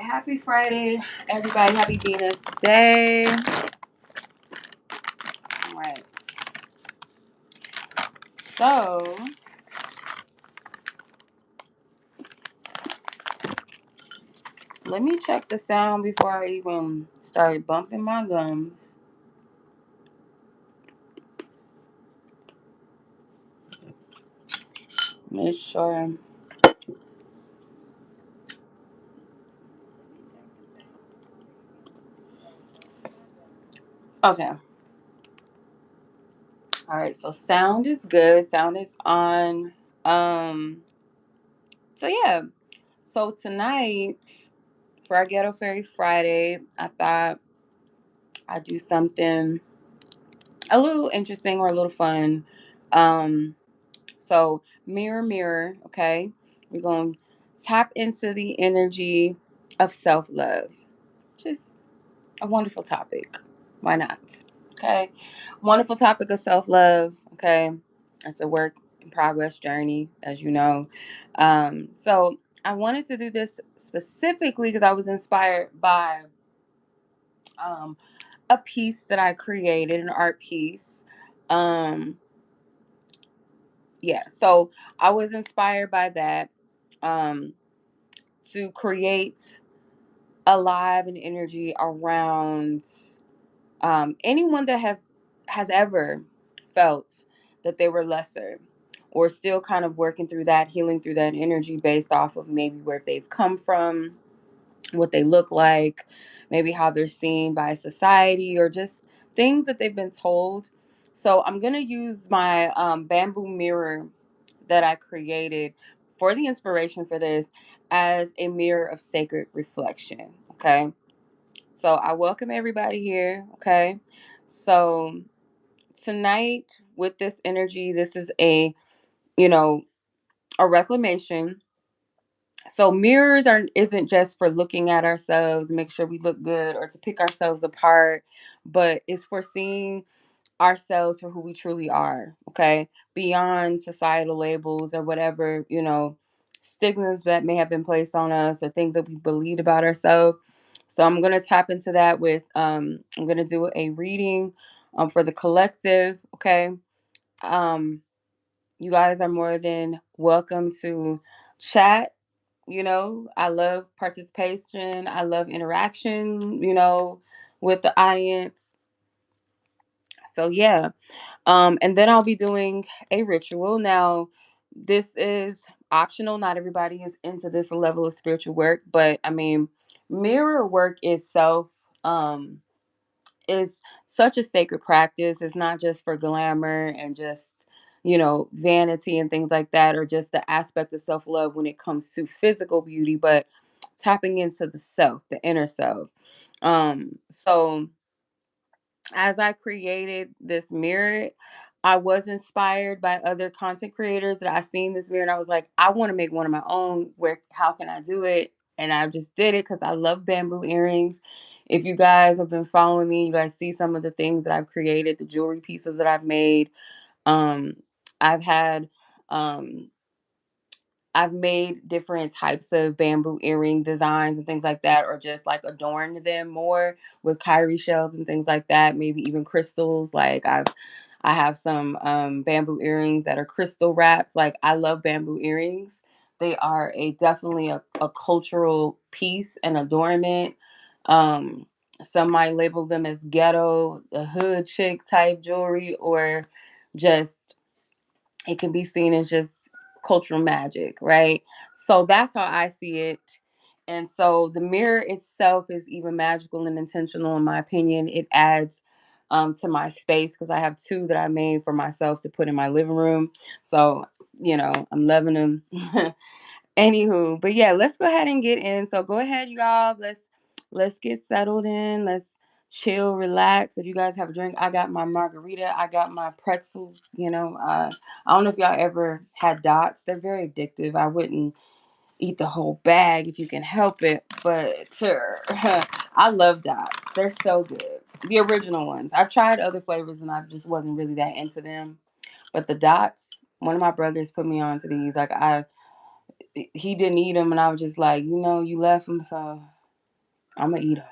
Happy Friday, everybody. Happy Venus Day. All right. So, let me check the sound before I even start bumping my gums. Make sure. Okay. All right. So, sound is good. Sound is on. Um. So yeah. So tonight for our Ghetto Fairy Friday, I thought I'd do something a little interesting or a little fun. Um, so mirror, mirror, okay? We're going to tap into the energy of self-love. Just a wonderful topic. Why not? Okay? Wonderful topic of self-love, okay? It's a work in progress journey, as you know. So I wanted to do this specifically because I was inspired by um, a piece that I created, an art piece. Um, yeah, so I was inspired by that um, to create a live and energy around anyone that has ever felt that they were lesser or still kind of working through that, healing through that energy based off of maybe where they've come from, what they look like, maybe how they're seen by society, or just things that they've been told. So I'm going to use my bamboo mirror that I created for the inspiration for this as a mirror of sacred reflection. Okay. So I welcome everybody here. Okay. So tonight, with this energy, this is you know, a reclamation. So mirrors are isn't just for looking at ourselves, make sure we look good or to pick ourselves apart, but it's for seeing ourselves for who we truly are, okay? Beyond societal labels or whatever, stigmas that may have been placed on us or things that we believed about ourselves. So I'm going to tap into that with I'm going to do a reading for the collective, okay? Um you guys are more than welcome to chat. I love participation. I love interaction, with the audience. So yeah. And then I'll be doing a ritual. Now, this is optional. Not everybody is into this level of spiritual work, but I mean, mirror work itself is such a sacred practice. It's not just for glamour and just, vanity and things like that, or just the aspect of self love when it comes to physical beauty, but tapping into the self, the inner self. So as I created this mirror, I was inspired by other content creators that I seen this mirror and I was like, I want to make one of my own. How can I do it? And I just did it because I love bamboo earrings. If you guys have been following me, you guys see some of the things that I've created, the jewelry pieces that I've made. Um, I've had um, I've made different types of bamboo earring designs and things like that, or just like adorned them more with cowrie shells and things like that. Maybe even crystals. I have some bamboo earrings that are crystal wrapped. Like I love bamboo earrings. They are definitely a cultural piece and adornment. Um, some might label them as ghetto, the hood chick type jewelry, or just it can be seen as just cultural magic, right? So that's how I see it. And so the mirror itself is even magical and intentional, in my opinion. It adds to my space because I have two that I made for myself to put in my living room. So, I'm loving them. Anywho, but yeah, let's go ahead and get in. So go ahead, y'all. Let's get settled in. Let's chill, relax. If you guys have a drink, I got my margarita. I got my pretzels. I don't know if y'all ever had dots. They're very addictive. I wouldn't eat the whole bag if you can help it, but I love dots. They're so good. The original ones. I've tried other flavors and I just wasn't really that into them. But the dots, one of my brothers put me on to these. Like he didn't eat them, and I was just like, you left them, so I'm gonna eat them.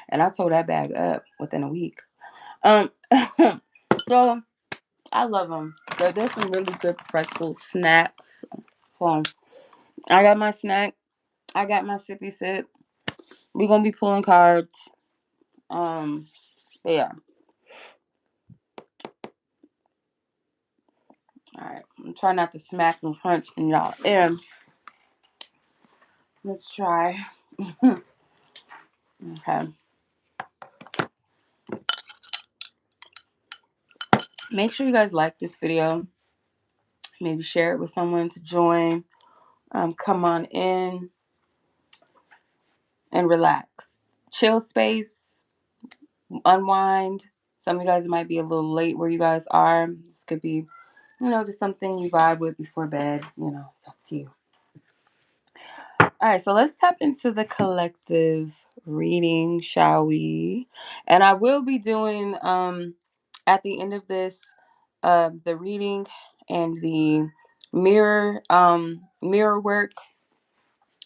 And I tore that bag up within a week. Um, so I love them. There's some really good pretzel snacks. So I got my snack. I got my sippy sip. We're gonna be pulling cards. Um, yeah. All right. I'm trying not to smack and crunch in y'all ear. Let's try. Okay. Make sure you guys like this video. Maybe share it with someone to join. Come on in and relax. Chill space, unwind. Some of you guys might be a little late where you guys are. This could be, just something you vibe with before bed. It's up to you. All right, so let's tap into the collective reading, shall we? And I will be doing at the end of this the reading and the mirror work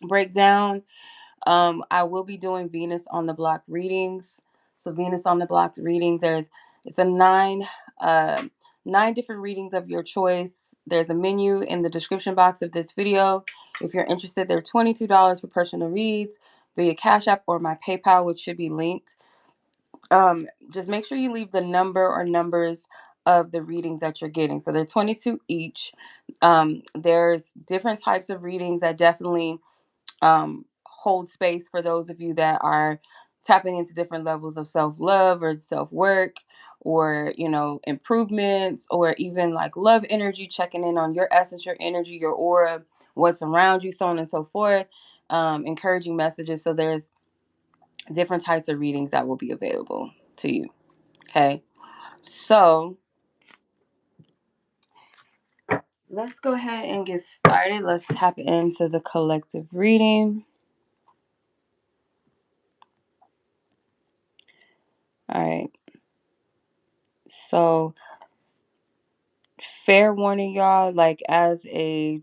breakdown. I will be doing Venus on the block readings. So Venus on the block readings, it's a uh, nine different readings of your choice. There's a menu in the description box of this video. If you're interested, they're $22 for personal reads via Cash App or my PayPal, which should be linked. Just make sure you leave the number or numbers of the readings that you're getting. So they're 22 each. There's different types of readings that definitely hold space for those of you that are tapping into different levels of self-love or self-work, or improvements, or even like love energy, checking in on your essence, your energy, your aura, what's around you, so on and so forth. Encouraging messages. So there's different types of readings that will be available to you. Okay, so let's go ahead and get started. Let's tap into the collective reading. All right, so fair warning, y'all, like as a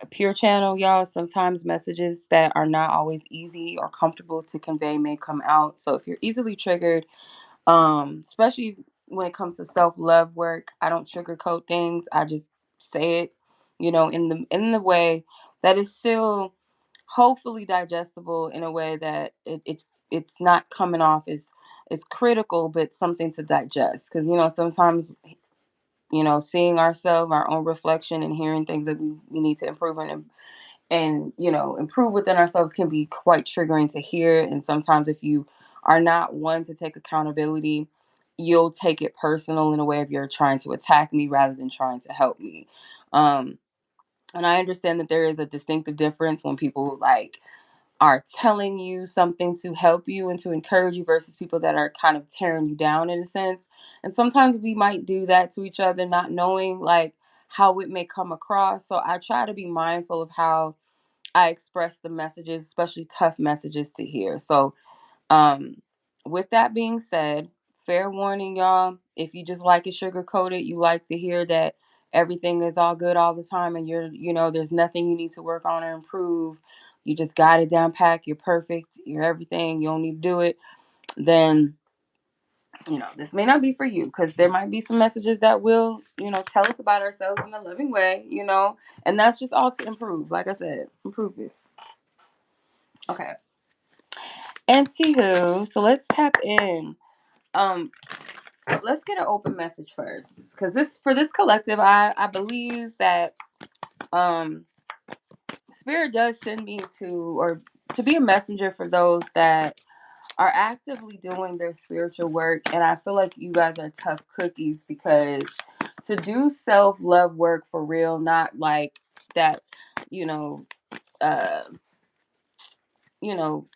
pure channel, y'all, sometimes messages that are not always easy or comfortable to convey may come out. So if you're easily triggered, especially when it comes to self-love work, I don't sugarcoat things. I just say it, in the way that is still hopefully digestible, in a way that it's not coming off as critical, but something to digest. Because sometimes seeing ourselves, our own reflection, and hearing things that we need to improve and improve within ourselves can be quite triggering to hear. And sometimes if you are not one to take accountability, you'll take it personal, in a way of you're trying to attack me rather than trying to help me. Um, and I understand that there is a distinctive difference when people are telling you something to help you and to encourage you, versus people that are kind of tearing you down in a sense. And sometimes we might do that to each other, not knowing how it may come across. So I try to be mindful of how I express the messages, especially tough messages to hear. So um, with that being said, fair warning, y'all. If you just like it sugar coated, you like to hear that everything is all good all the time, and there's nothing you need to work on or improve. You just got it down pack. You're perfect. You're everything. You don't need to do it. Then this may not be for you, because there might be some messages that will tell us about ourselves in a loving way. And that's just all to improve. Like I said, improve it. Okay. Anywho, so let's tap in. Um, let's get an open message first, because this collective, I believe that um spirit does send me to be a messenger for those that are actively doing their spiritual work. And I feel like you guys are tough cookies, because to do self-love work for real, not like that, you know uh you know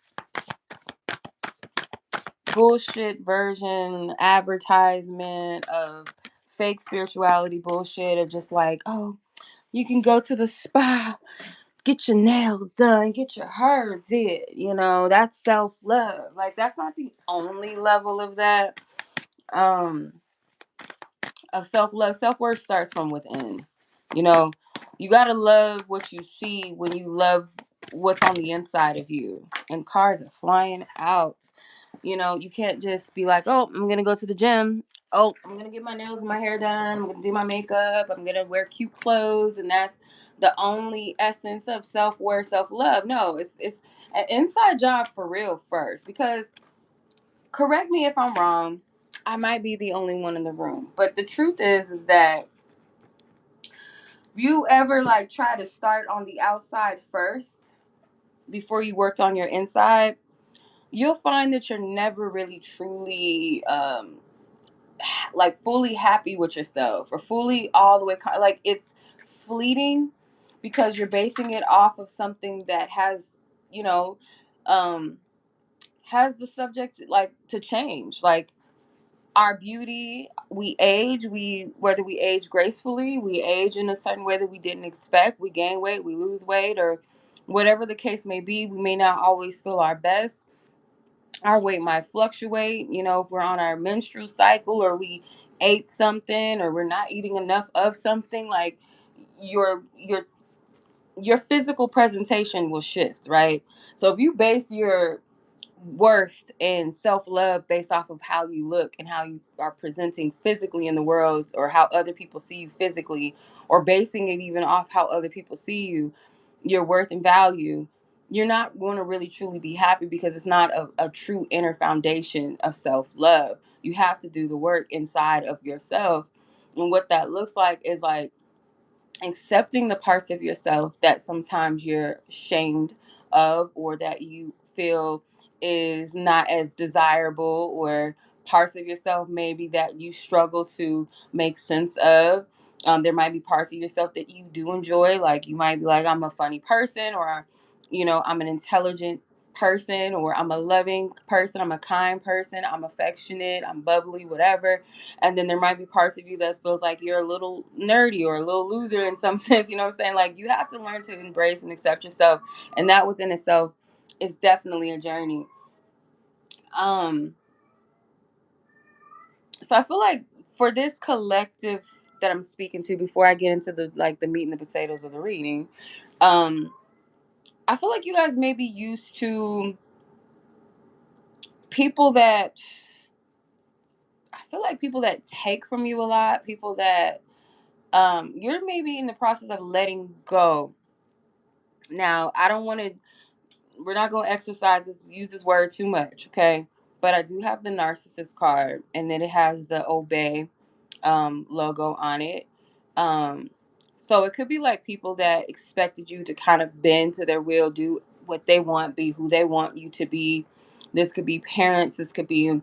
bullshit version advertisement of fake spirituality bullshit, of just like, oh, you can go to the spa, get your nails done, get your hair did. That's self love. Like, that's not the only level of that. Um, of self love. Self worth starts from within. You know, you gotta love what you see when you love what's on the inside of you. And cars are flying out. You can't just be like, oh, I'm gonna go to the gym. Oh, I'm gonna get my nails and my hair done. I'm gonna do my makeup. I'm gonna wear cute clothes, and that's the only essence of self worth, self love. No, it's an inside job for real first. Because correct me if I'm wrong. I might be the only one in the room, but the truth is that you ever like try to start on the outside first before you worked on your inside, you'll find that you're never really truly like fully happy with yourself or fully all the way like it's fleeting because you're basing it off of something that has you know um has the subject like to change. Like our beauty, we age, we whether we age gracefully, we age in a certain way that we didn't expect, we gain weight, we lose weight, or whatever the case may be. We may not always feel our best. Our weight might fluctuate, if we're on our menstrual cycle or we ate something or we're not eating enough of something. Like your your your physical presentation will shift, right? So if you base your worth and self love based off of how you look and how you are presenting physically in the world, or how other people see you physically, or basing it even off how other people see you, your worth and value, you're not going to really truly be happy because it's not a true inner foundation of self love. You have to do the work inside of yourself. And what that looks like is like accepting the parts of yourself that sometimes you're ashamed of or that you feel is not as desirable, or parts of yourself maybe that you struggle to make sense of. There might be parts of yourself that you do enjoy, like you might be like, I'm a funny person, or I'm an intelligent person, or I'm a loving person, I'm a kind person, I'm affectionate, I'm bubbly, whatever. And then there might be parts of you that feels like you're a little nerdy or a little loser in some sense. You know what I'm saying? Like you have to learn to embrace and accept yourself. And that within itself is definitely a journey. Um, so I feel like for this collective that I'm speaking to, before I get into the meat and the potatoes of the reading, um, I feel like you guys may be used to people that I feel like people that take from you a lot, people that you're maybe in the process of letting go. Now, I don't want to, we're not going to exercise this, use this word too much, okay? But I do have the narcissist card, and then it has the obey logo on it. Um, so it could be like people that expected you to kind of bend to their will, do what they want, be who they want you to be. This could be parents, this could be,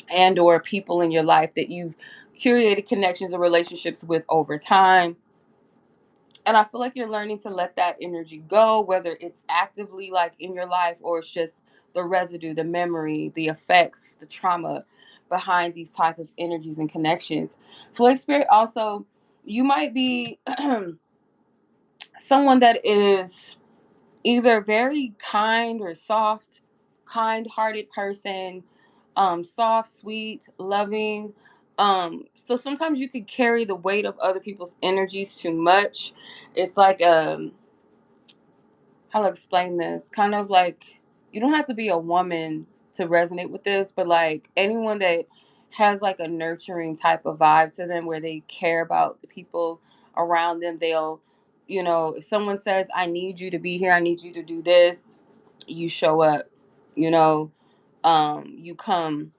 and or people in your life that you've curated connections or relationships with over time. And I feel like you're learning to let that energy go, whether it's actively like in your life or it's just the residue, the memory, the effects, the trauma behind these type of energies and connections. For spirit also, you might be someone that is either very kind or soft, kind-hearted person, soft, sweet, loving. So sometimes you could carry the weight of other people's energies too much. It's like how to explain this? Kind of like you don't have to be a woman to resonate with this, but like anyone that has like a nurturing type of vibe to them where they care about the people around them, they'll, if someone says, I need you to be here, I need you to do this, you show up, you know, you come,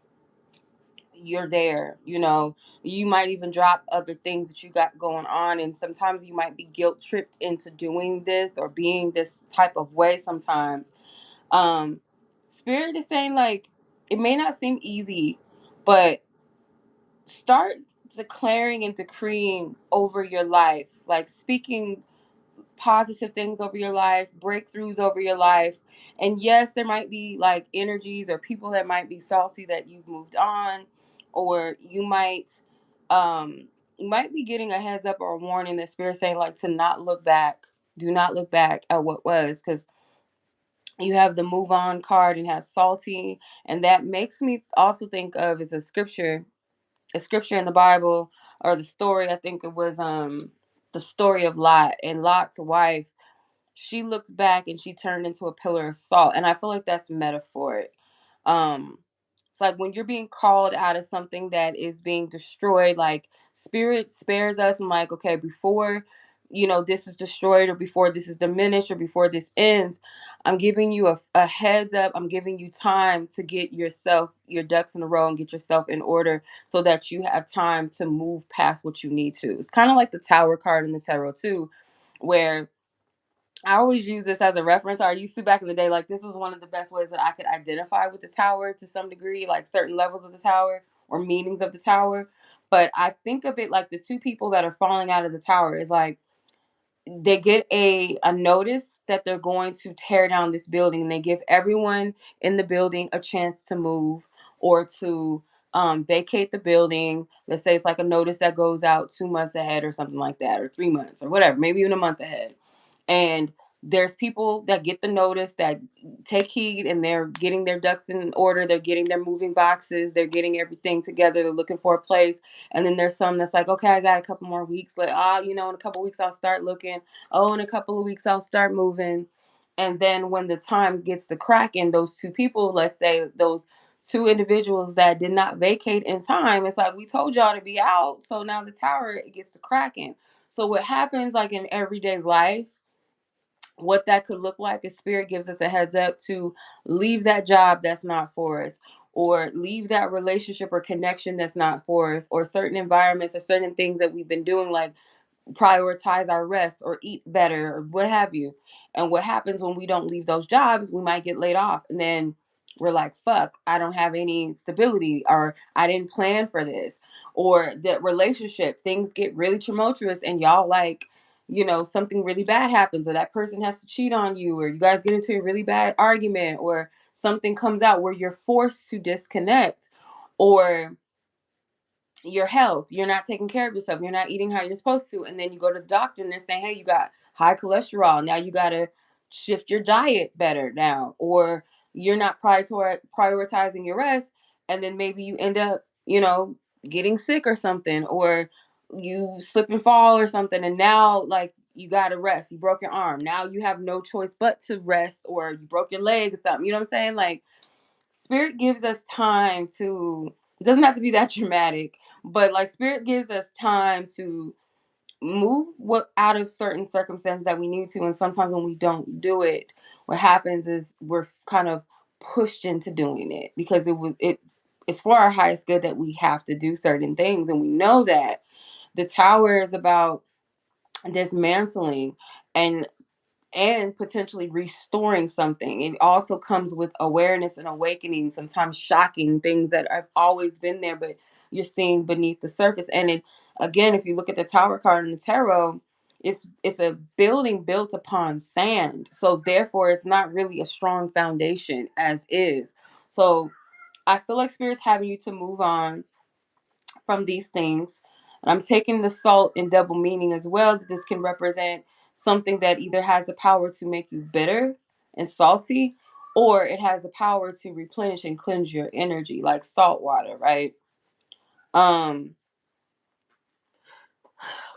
you're there, you might even drop other things that you got going on, and sometimes you might be guilt tripped into doing this or being this type of way sometimes. um Spirit is saying like it may not seem easy, but start declaring and decreeing over your life, like speaking positive things over your life, breakthroughs over your life. And yes, there might be like energies or people that might be salty that you've moved on, or you might be getting a heads up or a warning that spirit saying like to not look back. Do not look back at what was, because you have the move on card and has salty, and that makes me also think of is a scripture in the Bible, or the story. I think it was the story of Lot and Lot's wife. she looked back and she turned into a pillar of salt. And I feel like that's metaphoric. It's like when you're being called out of something that is being destroyed, like spirit spares us and like, okay, before this is destroyed or before this is diminished or before this ends, I'm giving you a heads up. I'm giving you time to get your ducks in a row and get yourself in order so that you have time to move past what you need to. It's kind of like the Tower card in the tarot too, where I always use this as a reference. Or I used to back in the day, like this is one of the best ways that I could identify with the tower to some degree, like certain levels of the tower or meanings of the tower. But I think of it like the two people that are falling out of the tower is like they get a notice that they're going to tear down this building, and they give everyone in the building a chance to move or to vacate the building. Let's say it's like a notice that goes out 2 months ahead or something like that, or 3 months or whatever, maybe even a month ahead. And there's people that get the notice that take heed, and they're getting their ducks in order, they're getting their moving boxes, they're getting everything together, they're looking for a place. And then there's some that's like, okay, I got a couple more weeks, like in a couple of weeks I'll start looking. Oh, in a couple of weeks I'll start moving. And then when the time gets to cracking, those two people, let's say those two individuals that did not vacate in time, it's like, we told y'all to be out, so now the tower, it gets to cracking. So what happens like in everyday life, what that could look like is spirit gives us a heads up to leave that job that's not for us, or leave that relationship or connection that's not for us, or certain environments or certain things that we've been doing, like prioritize our rest or eat better or what have you. And what happens when we don't leave those jobs, we might get laid off, and then we're like, fuck, I don't have any stability, or I didn't plan for this. Or that relationship, things get really tumultuous, and y'all like, something really bad happens, or that person has to cheat on you, or you guys get into a really bad argument, or something comes out where you're forced to disconnect. Or your health, you're not taking care of yourself, you're not eating how you're supposed to, and then you go to the doctor and they're saying, hey, you got high cholesterol, now you got to shift your diet better now. Or you're not prioritizing your rest, and then maybe you end up getting sick or something, or you slip and fall or something, and now like you got to rest, you broke your arm, now you have no choice but to rest, or you broke your leg or something, you know what I'm saying? Like spirit gives us time to, it doesn't have to be that dramatic, but like spirit gives us time to move what out of certain circumstances that we need to. And sometimes when we don't do it, what happens is we're kind of pushed into doing it because it's for our highest good that we have to do certain things. And we know that the tower is about dismantling and potentially restoring something. It also comes with awareness and awakening, sometimes shocking things that have always been there, but you're seeing beneath the surface. And it, again, if you look at the Tower card in the tarot, it's a building built upon sand. So therefore, it's not really a strong foundation as is. So I feel like Spirit's having you to move on from these things. And I'm taking the salt in double meaning as well, that this can represent something that either has the power to make you bitter and salty, or it has the power to replenish and cleanse your energy, like salt water, right? Um,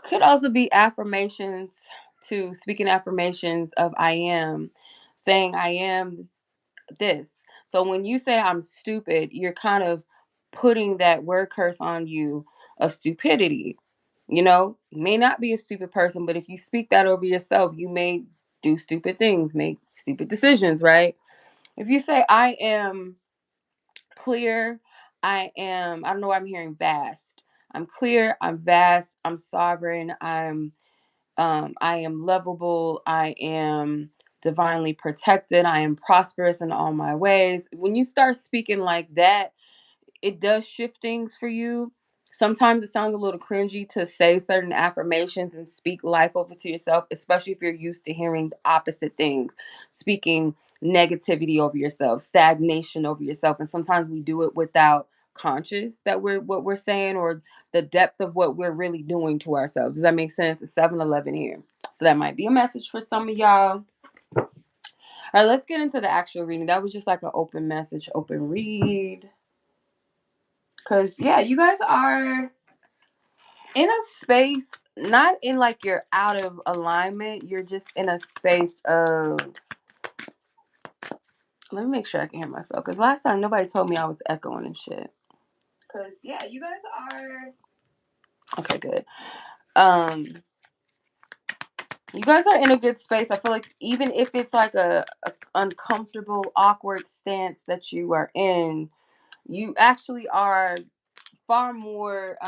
could also be affirmations to speaking affirmations of I am, saying I am this. So when you say I'm stupid, you're kind of putting that word curse on you of stupidity. You may not be a stupid person, but if you speak that over yourself, you may do stupid things, make stupid decisions, right? If you say I am clear, I don't know why I'm hearing vast. I'm clear, I'm vast, I'm sovereign, I am lovable. I am divinely protected. I am prosperous in all my ways. When you start speaking like that, it does shift things for you. Sometimes it sounds a little cringy to say certain affirmations and speak life over to yourself, especially if you're used to hearing the opposite things, speaking negativity over yourself, stagnation over yourself. And sometimes we do it without conscious that we're what we're saying, or the depth of what we're really doing to ourselves. Does that make sense? It's 7-Eleven here. So that might be a message for some of y'all. All right, let's get into the actual reading. That was just like an open message, open read. Because, yeah, you guys are in a space not in like you're out of alignment, you're just in a space of, let me make sure I can hear myself, because last time nobody told me I was echoing and shit. Because yeah, you guys are okay, good. um you guys are in a good space. I feel like even if it's like a uncomfortable, awkward stance that you are in, you actually are far more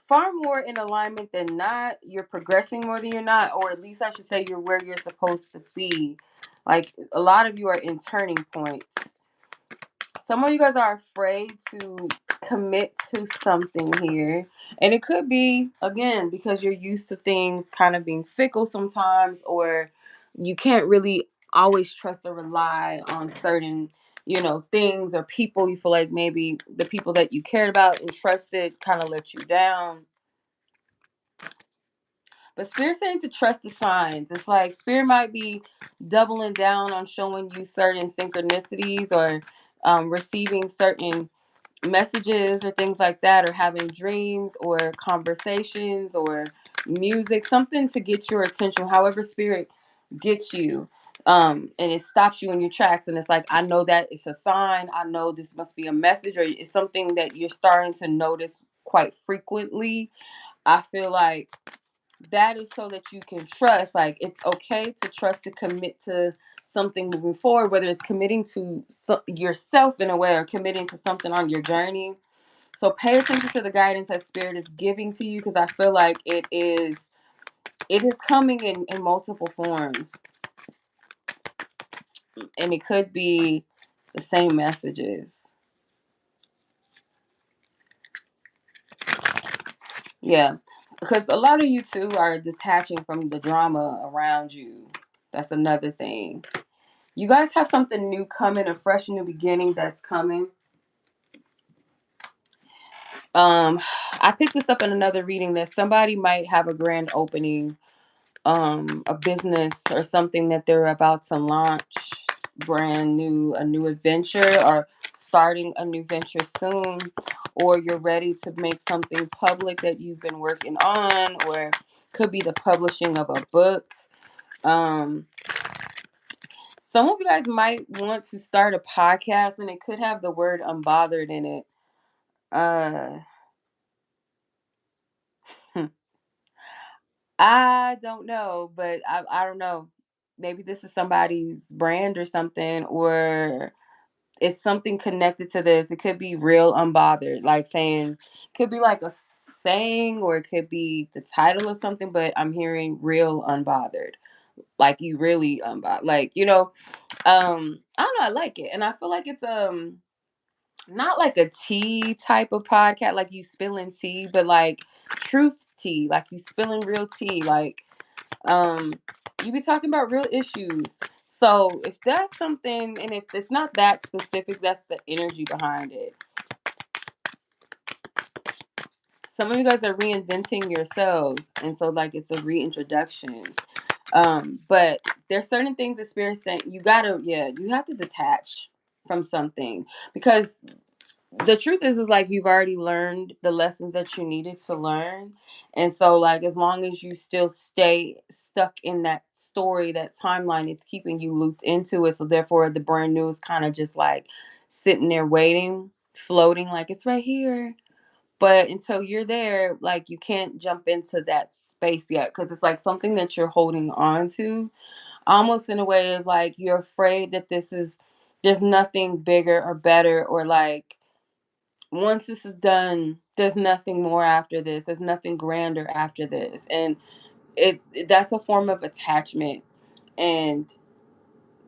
far more in alignment than not. You're progressing more than you're not, or at least I should say you're where you're supposed to be. Like a lot of you are in turning points. Some of you guys are afraid to commit to something here. And it could be, again, because you're used to things kind of being fickle sometimes, or you can't really always trust or rely on certain, things or people. You feel like maybe the people that you cared about and trusted kind of let you down. But Spirit's saying to trust the signs. It's like Spirit might be doubling down on showing you certain synchronicities, or receiving certain messages or things like that, or having dreams or conversations or music, something to get your attention. However Spirit gets you, and it stops you in your tracks, and it's like, I know that it's a sign, I know this must be a message, or it's something that you're starting to notice quite frequently. I feel like that is so that you can trust. Like, it's okay to trust, to commit to something moving forward, whether it's committing to yourself in a way, or committing to something on your journey. So pay attention to the guidance that Spirit is giving to you, because I feel like it is coming in multiple forms, and it could be the same messages. Yeah, because a lot of you too are detaching from the drama around you. That's another thing. You guys have something new coming, a fresh new beginning that's coming. Um, I picked this up in another reading that somebody might have a grand opening, a business or something that they're about to launch, brand new, a new adventure, or starting a new venture soon, or you're ready to make something public that you've been working on, or could be the publishing of a book. Um, some of you guys might want to start a podcast, and it could have the word unbothered in it. Uh, I don't know, but I don't know. Maybe this is somebody's brand or something, or it's something connected to this. It could be real unbothered, like saying, could be like a saying, or it could be the title of something, but I'm hearing real unbothered. Like you really unbothered. Like, I don't know, I like it. And I feel like it's not like a tea type of podcast, like you spilling tea, but like truth tea, like you spilling real tea, like um you be talking about real issues. So if that's something, and if it's not that specific, that's the energy behind it. Some of you guys are reinventing yourselves, and so like it's a reintroduction. But there's certain things that Spirit's saying you gotta, yeah, you have to detach from something, because the truth is like you've already learned the lessons that you needed to learn. And so like as long as you still stay stuck in that story, that timeline, it's keeping you looped into it. So therefore the brand new is kind of just like sitting there waiting, floating, like it's right here. But until you're there, like you can't jump into that space yet, because it's like something that you're holding on to, almost in a way of like you're afraid that there's nothing bigger or better, or like once this is done, there's nothing more after this. There's nothing grander after this. And that's a form of attachment. And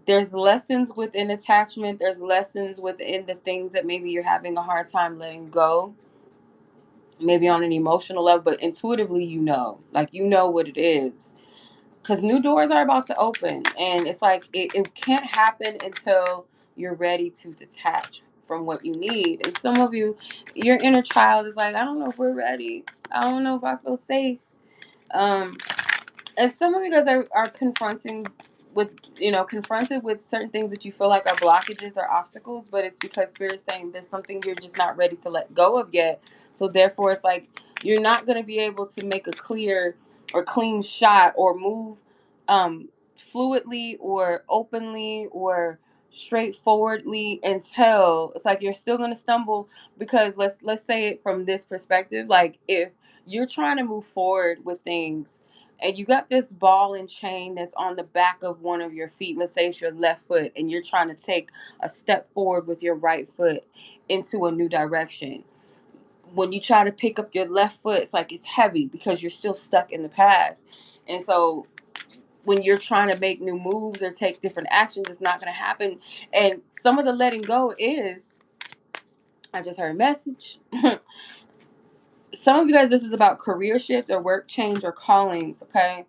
there's lessons within attachment. There's lessons within the things that maybe you're having a hard time letting go. Maybe on an emotional level, but intuitively like what it is. Because new doors are about to open, and it's like it can't happen until you're ready to detach from what you need. And some of you, your inner child is like, I don't know if we're ready, I don't know if I feel safe. um and some of you guys are confronting with confronted with certain things that you feel like are blockages or obstacles, but it's because spirit's saying there's something you're just not ready to let go of yet. So therefore it's like you're not going to be able to make a clear or clean shot or move um fluidly or openly or straightforwardly until it's like you're still going to stumble, because let's say it from this perspective. Like if you're trying to move forward with things and you got this ball and chain that's on the back of one of your feet, let's say it's your left foot, and you're trying to take a step forward with your right foot into a new direction. When you try to pick up your left foot, it's like it's heavy because you're still stuck in the past. And so when you're trying to make new moves or take different actions, it's not going to happen. And some of the letting go is, I just heard a message. Some of you guys, this is about career shifts or work change or callings, okay?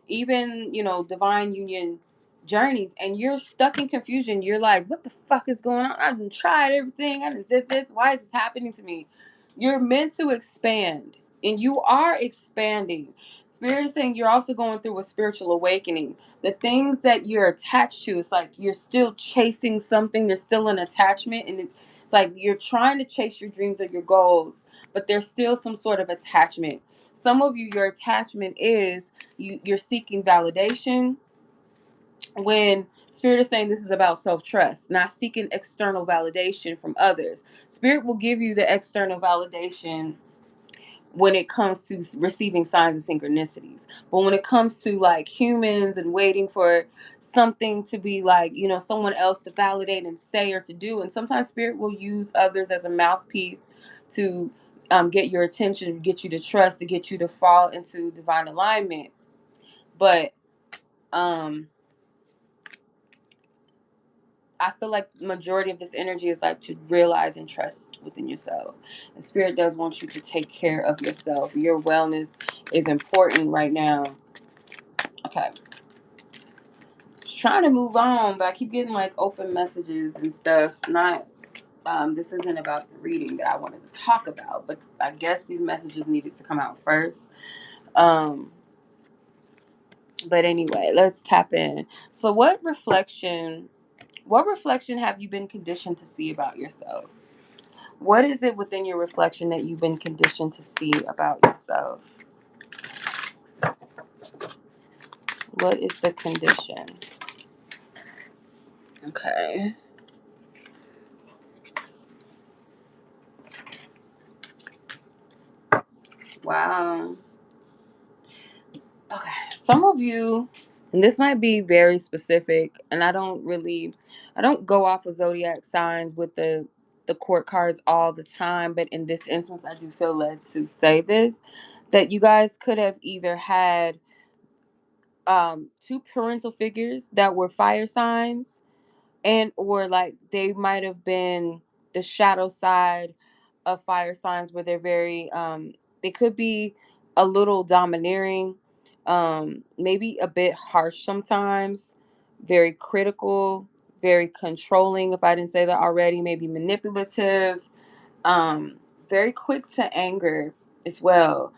Even, divine union journeys, and you're stuck in confusion. You're like, what the fuck is going on? I've been tried everything. I done did this. Why is this happening to me? You're meant to expand, and you are expanding. Spirit is saying you're also going through a spiritual awakening. The things that you're attached to, it's like you're still chasing something. There's still an attachment, and it's like you're trying to chase your dreams or your goals, but there's still some sort of attachment. Some of you, your attachment is you're seeking validation, when Spirit is saying this is about self-trust, not seeking external validation from others. Spirit will give you the external validation when it comes to receiving signs and synchronicities. But when it comes to like humans and waiting for something to be like, someone else to validate and say or to do, and sometimes Spirit will use others as a mouthpiece to get your attention, get you to trust, to get you to fall into divine alignment. But I feel like the majority of this energy is like to realize and trust within yourself. And Spirit does want you to take care of yourself. Your wellness is important right now. Okay. Just trying to move on, but I keep getting like open messages and stuff. Not this isn't about the reading that I wanted to talk about, but I guess these messages needed to come out first. Um but anyway, let's tap in. So what reflection have you been conditioned to see about yourself? What is it within your reflection that you've been conditioned to see about yourself? What is the condition? Okay. Wow. Okay. Some of you, and this might be very specific, and I don't go off of zodiac signs with the court cards all the time, but in this instance, I do feel led to say this, that you guys could have either had two parental figures that were fire signs, and or like they might have been the shadow side of fire signs, where they're very they could be a little domineering, maybe a bit harsh sometimes, very critical, very controlling, if I didn't say that already, maybe manipulative, um very quick to anger as well,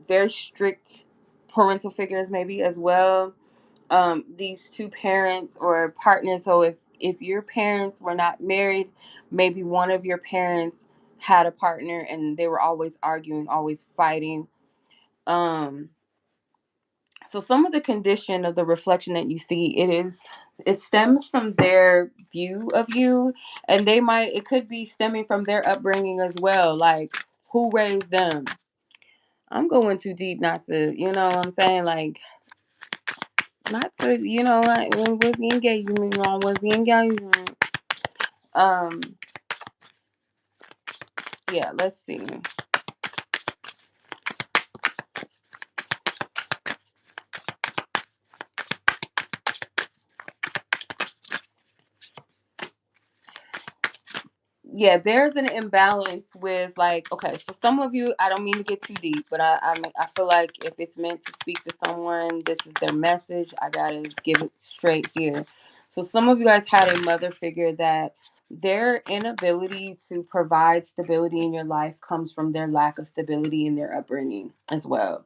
very strict parental figures maybe as well. These two parents or partners, so if your parents were not married, maybe one of your parents had a partner and they were always arguing, always fighting. um so some of the condition of the reflection that you see, it stems from their view of you, and it could be stemming from their upbringing as well, like who raised them. I'm going too deep not to, what I'm saying, like not to, like, when was the engagement wrong? Was the engagement? Um, yeah, let's see. Yeah, there's an imbalance with like, okay, so some of you, I don't mean to get too deep, but I feel like if it's meant to speak to someone, this is their message. I gotta give it straight here. So some of you guys had a mother figure that their inability to provide stability in your life comes from their lack of stability in their upbringing as well.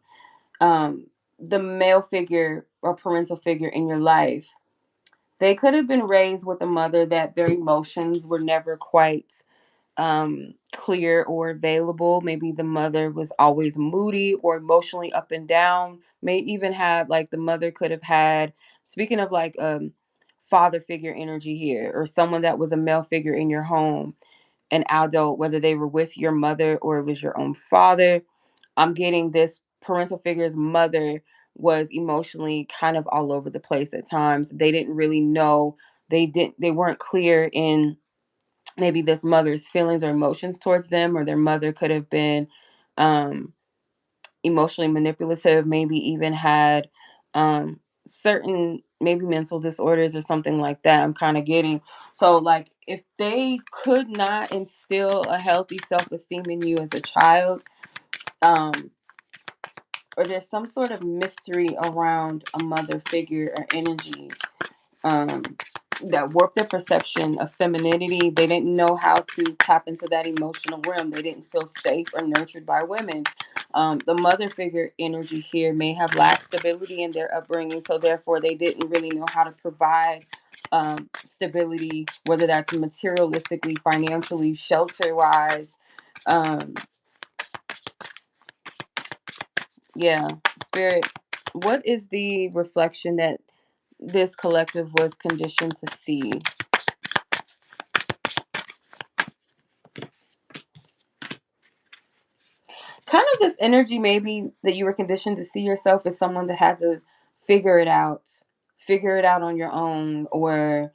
Um, the male figure or parental figure in your life, they could have been raised with a mother that their emotions were never quite clear or available. Maybe the mother was always moody or emotionally up and down. May even have, like, the mother could have had, speaking of like father figure energy here, or someone that was a male figure in your home, an adult, whether they were with your mother or it was your own father. I'm getting this parental figure's mother was emotionally kind of all over the place at times. They didn't really know, they weren't clear in maybe this mother's feelings or emotions towards them, or their mother could have been um emotionally manipulative, maybe even had certain maybe mental disorders or something like that. I'm kind of getting, so like, if they could not instill a healthy self-esteem in you as a child, um or there's some sort of mystery around a mother figure or energy, um, that warped their perception of femininity. They didn't know how to tap into that emotional realm. They didn't feel safe or nurtured by women. The mother figure energy here may have lacked stability in their upbringing, so therefore they didn't really know how to provide stability, whether that's materialistically, financially, shelter wise. Um, yeah, spirit. What is the reflection that this collective was conditioned to see? Kind of this energy maybe that you were conditioned to see yourself as someone that had to figure it out figure it out on your own, or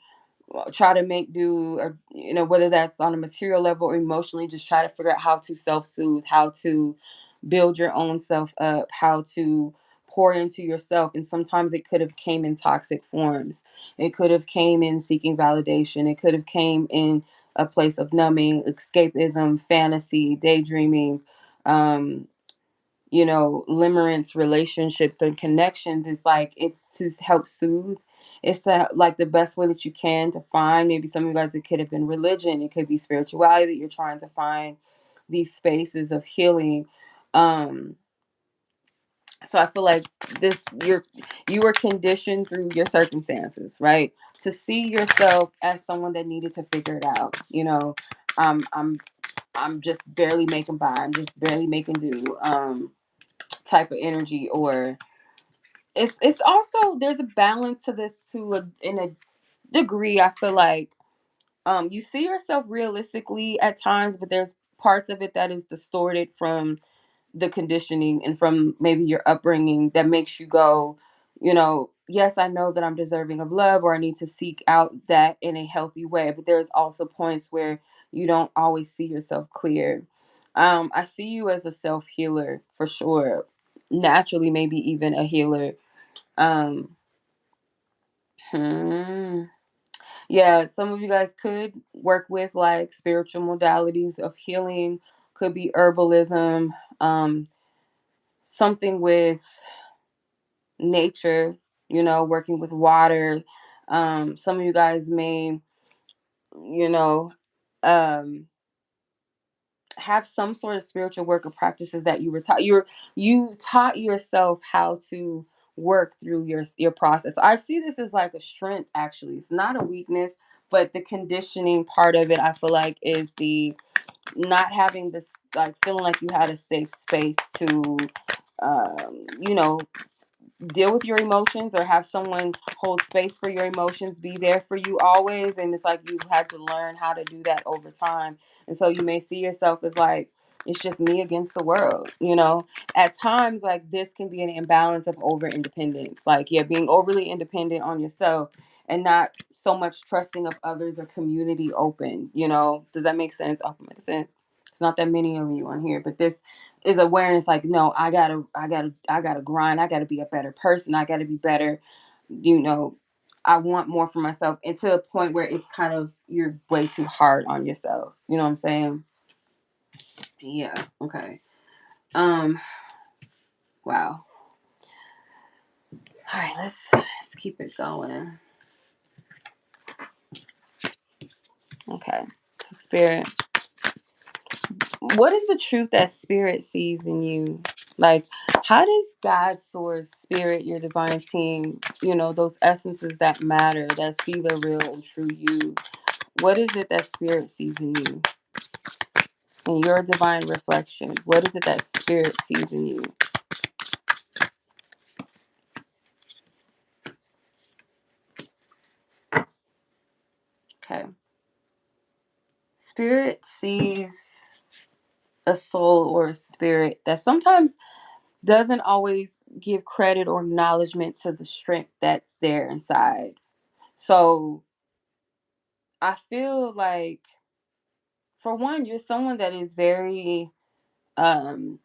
try to make do, or whether that's on a material level or emotionally, just try to figure out how to self-soothe, how to build your own self up, how to pour into yourself. And sometimes it could have came in toxic forms. It could have came in seeking validation. It could have came in a place of numbing, escapism, fantasy, daydreaming, um limerence, relationships and connections. It's like, it's to help soothe. It's like the best way that you can to find. Maybe some of you guys, it could have been religion, it could be spirituality, that you're trying to find these spaces of healing. um so I feel like this, you were conditioned through your circumstances, right, to see yourself as someone that needed to figure it out. I'm just barely making by, I'm just barely making do, type of energy. Or it's also, there's a balance to this, to in a degree. I feel like you see yourself realistically at times, but there's parts of it that is distorted from the conditioning and from maybe your upbringing, that makes you go, yes, I know that I'm deserving of love, or I need to seek out that in a healthy way. But there's also points where you don't always see yourself clear. I see you as a self healer for sure, naturally, maybe even a healer. Um, hmm. Yeah, some of you guys could work with like spiritual modalities of healing, could be herbalism, something with nature, working with water. Some of you guys may, you know, um, have some sort of spiritual work or practices that you were taught. You taught yourself how to work through your process. So I see this as like a strength. Actually, it's not a weakness, but the conditioning part of it, I feel like, is the not having this, like, feeling like you had a safe space to, you know, deal with your emotions, or have someone hold space for your emotions, be there for you always. And it's like you had to learn how to do that over time. And so you may see yourself as like, it's just me against the world. At times, like, this can be an imbalance of over independence, like, yeah, being overly independent on yourself and not so much trusting of others or community open. Does that make sense? Oh, it makes sense. It's not that many of you on here, but this is awareness, like, no, I gotta grind, I gotta be a better person, I gotta be better. you know I want more for myself, and to a point where it's kind of, you're way too hard on yourself. You know what I'm saying? Yeah. Okay. um wow. All right, let's keep it going. Okay. So, spirit, what is the truth that spirit sees in you? Like, How does God, source, spirit, your divine team, those essences that matter, that see the real and true you, what is it that spirit sees in you? In your divine reflection, what is it that spirit sees in you? Okay. Spirit sees a soul or a spirit that sometimes doesn't always give credit or acknowledgement to the strength that's there inside. So I feel like, for one, you're someone that is um,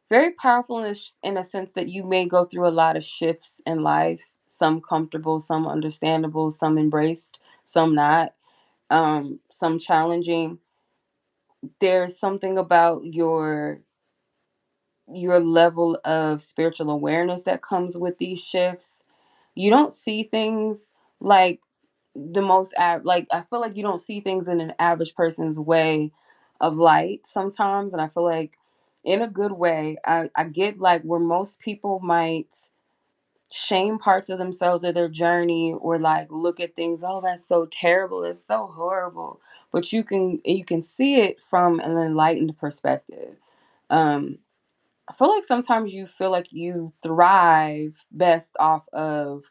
very powerful in a sense that you may go through a lot of shifts in life, some comfortable, some understandable, some embraced, some not, some challenging. There's something about your level of spiritual awareness that comes with these shifts. You don't see things like like, I feel like you don't see things in an average person's way of light sometimes, and I feel like in a good way. I get like where most people might shame parts of themselves or their journey, or like look at things, oh, that's so terrible, it's so horrible, but you can see it from an enlightened perspective. um I feel like sometimes you feel like you thrive best off of,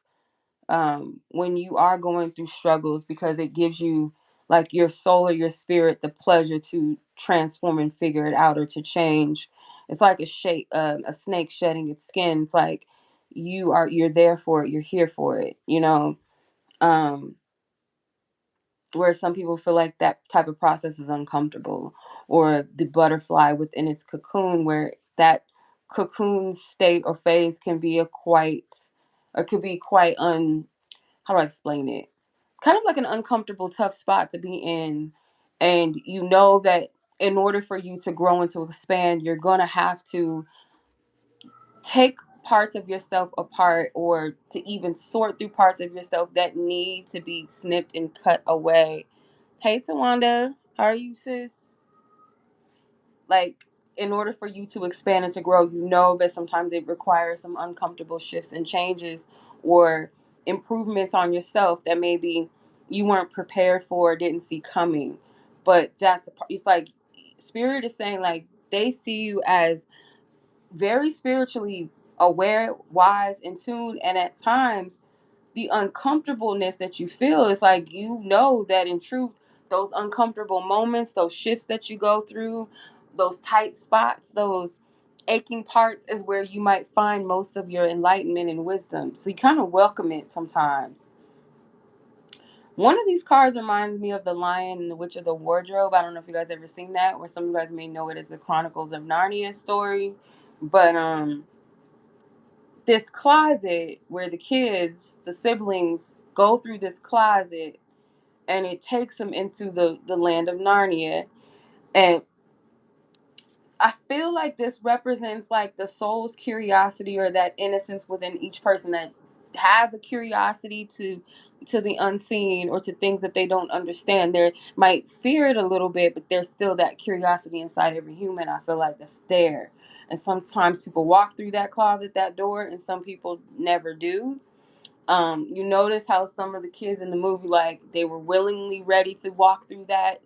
when you are going through struggles, because it gives you, like, your soul or your spirit the pleasure to transform and figure it out, or to change. It's like a snake shedding its skin. It's like you're there for it. You're here for it. Um, where some people feel like that type of process is uncomfortable, or the butterfly within its cocoon, where that cocoon state or phase can be or could be quite how do I explain it? Kind of like an uncomfortable, tough spot to be in. And you know that in order for you to grow and to expand, you're going to have to take parts of yourself apart, or to even sort through parts of yourself that need to be snipped and cut away. Hey, Tawanda, how are you, sis? Like, in order for you to expand and to grow, you know that sometimes it requires some uncomfortable shifts and changes, or improvements on yourself that maybe you weren't prepared for or didn't see coming. But it's like spirit is saying, like, they see you as very spiritually aware, wise, in tune, and at times the uncomfortableness that you feel is like, that in truth, those uncomfortable moments, those shifts that you go through, those tight spots, those aching parts, is where you might find most of your enlightenment and wisdom. So you kind of welcome it sometimes. One of these cards reminds me of The Lion and the Witch of the Wardrobe. I don't know if you guys ever seen that, or some of you guys may know it as the Chronicles of Narnia story. But this closet where the siblings go through this closet, and it takes them into the land of Narnia. And I feel like this represents like the soul's curiosity, or that innocence within each person that has a curiosity to the unseen, or to things that they don't understand. They might fear it a little bit, but there's still that curiosity inside every human. I feel like that's there. And sometimes people walk through that closet, that door, and some people never do. You notice how some of the kids in the movie, like, they were willingly ready to walk through that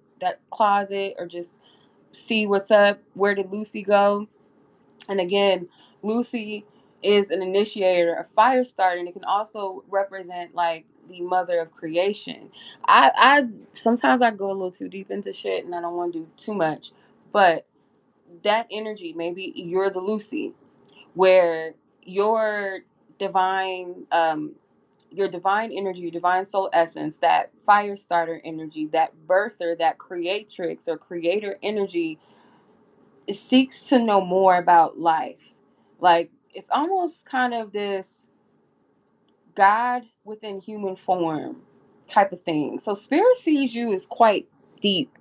closet, or just see what's up. Where did Lucy go? And again, Lucy is an initiator, a fire starter, and it can also represent like the mother of creation. I sometimes I go a little too deep into shit, and I don't want to do too much, but that energy, maybe you're the Lucy, where your divine your divine energy, your divine soul essence, that fire starter energy, that birther, that creatrix or creator energy, seeks to know more about life. Like, it's almost kind of this God within human form type of thing. So spirit sees you as quite deep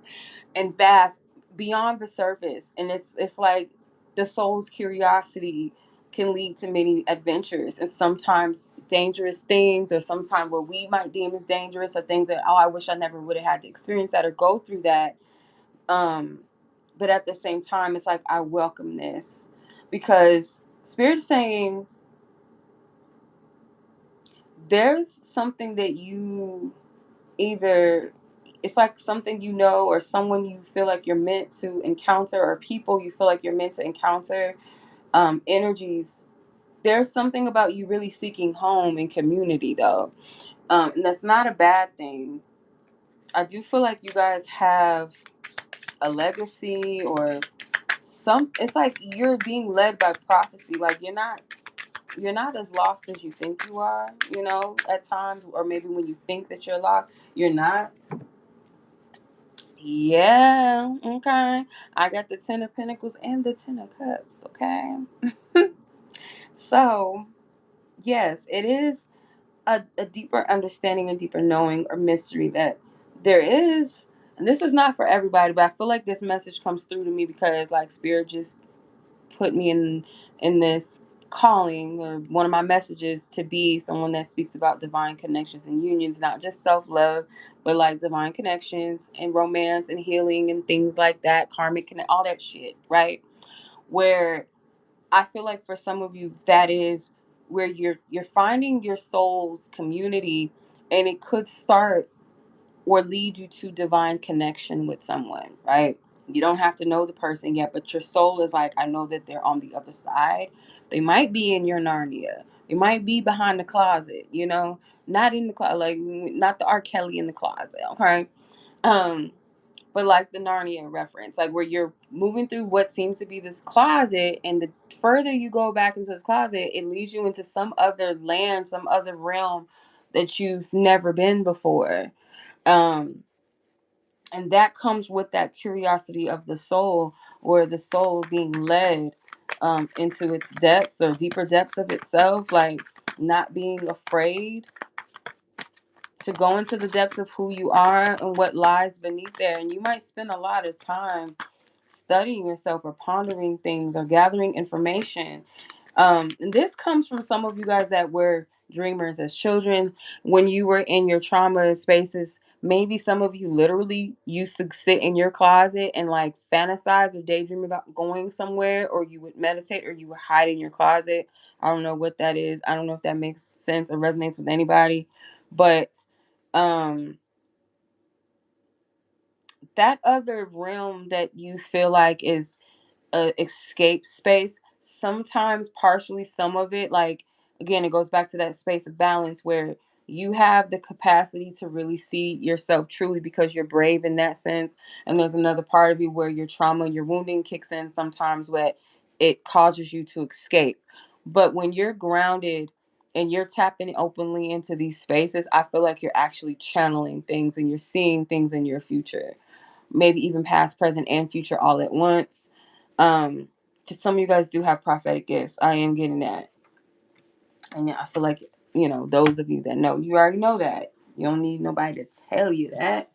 and vast, beyond the surface, and it's like the soul's curiosity can lead to many adventures, and sometimes dangerous things, or sometimes what we might deem as dangerous, or things that, oh, I wish I never would have had to experience that or go through that. um but at the same time, it's like, I welcome this, because Spirit saying there's something that you either, it's like something you know, or someone you feel like you're meant to encounter, or people you feel like you're meant to encounter, energies. There's something about you really seeking home and community, though, and that's not a bad thing. I do feel like you guys have a legacy, or some. It's like you're being led by prophecy. Like you're not as lost as you think you are. At times, or maybe when you think that you're lost, you're not. Yeah, okay. I got the Ten of Pentacles and the Ten of Cups, okay? So, yes, it is a deeper understanding, a deeper knowing or mystery that there is, and this is not for everybody, but I feel like this message comes through to me because, like, Spirit just put me in this calling, or one of my messages, to be someone that speaks about divine connections and unions, not just self-love, but like divine connections and romance and healing and things like that, karmic connect, all that shit, right? Where I feel like for some of you that is where you're finding your soul's community, and it could start or lead you to divine connection with someone, right? You don't have to know the person yet, but your soul is like, I know that they're on the other side. They might be in your Narnia. They might be behind the closet, not in the closet, like not the R. Kelly in the closet, okay? Um, but like the Narnia reference, like where you're moving through what seems to be this closet, and the further you go back into this closet, it leads you into some other land, some other realm that you've never been before. Um, and that comes with that curiosity of the soul, or the soul being led into its depths, or deeper depths of itself, like not being afraid to go into the depths of who you are and what lies beneath there. And you might spend a lot of time studying yourself, or pondering things, or gathering information. And this comes from some of you guys that were dreamers as children. When you were in your trauma spaces, maybe some of you literally used to sit in your closet and like fantasize or daydream about going somewhere, or you would meditate, or you would hide in your closet. I don't know what that is. I don't know if that makes sense or resonates with anybody. But um that other realm that you feel like is a escape space, sometimes partially, some of it, like, again, it goes back to that space of balance where you have the capacity to really see yourself truly because you're brave in that sense. And there's another part of you where your trauma, your wounding kicks in sometimes, where it causes you to escape. But when you're grounded and you're tapping openly into these spaces, I feel like you're actually channeling things, and you're seeing things in your future, maybe even past, present, and future all at once. Um, because some of you guys do have prophetic gifts. I am getting that. And yeah, I feel like, those of you that know, you already know that. You don't need nobody to tell you that.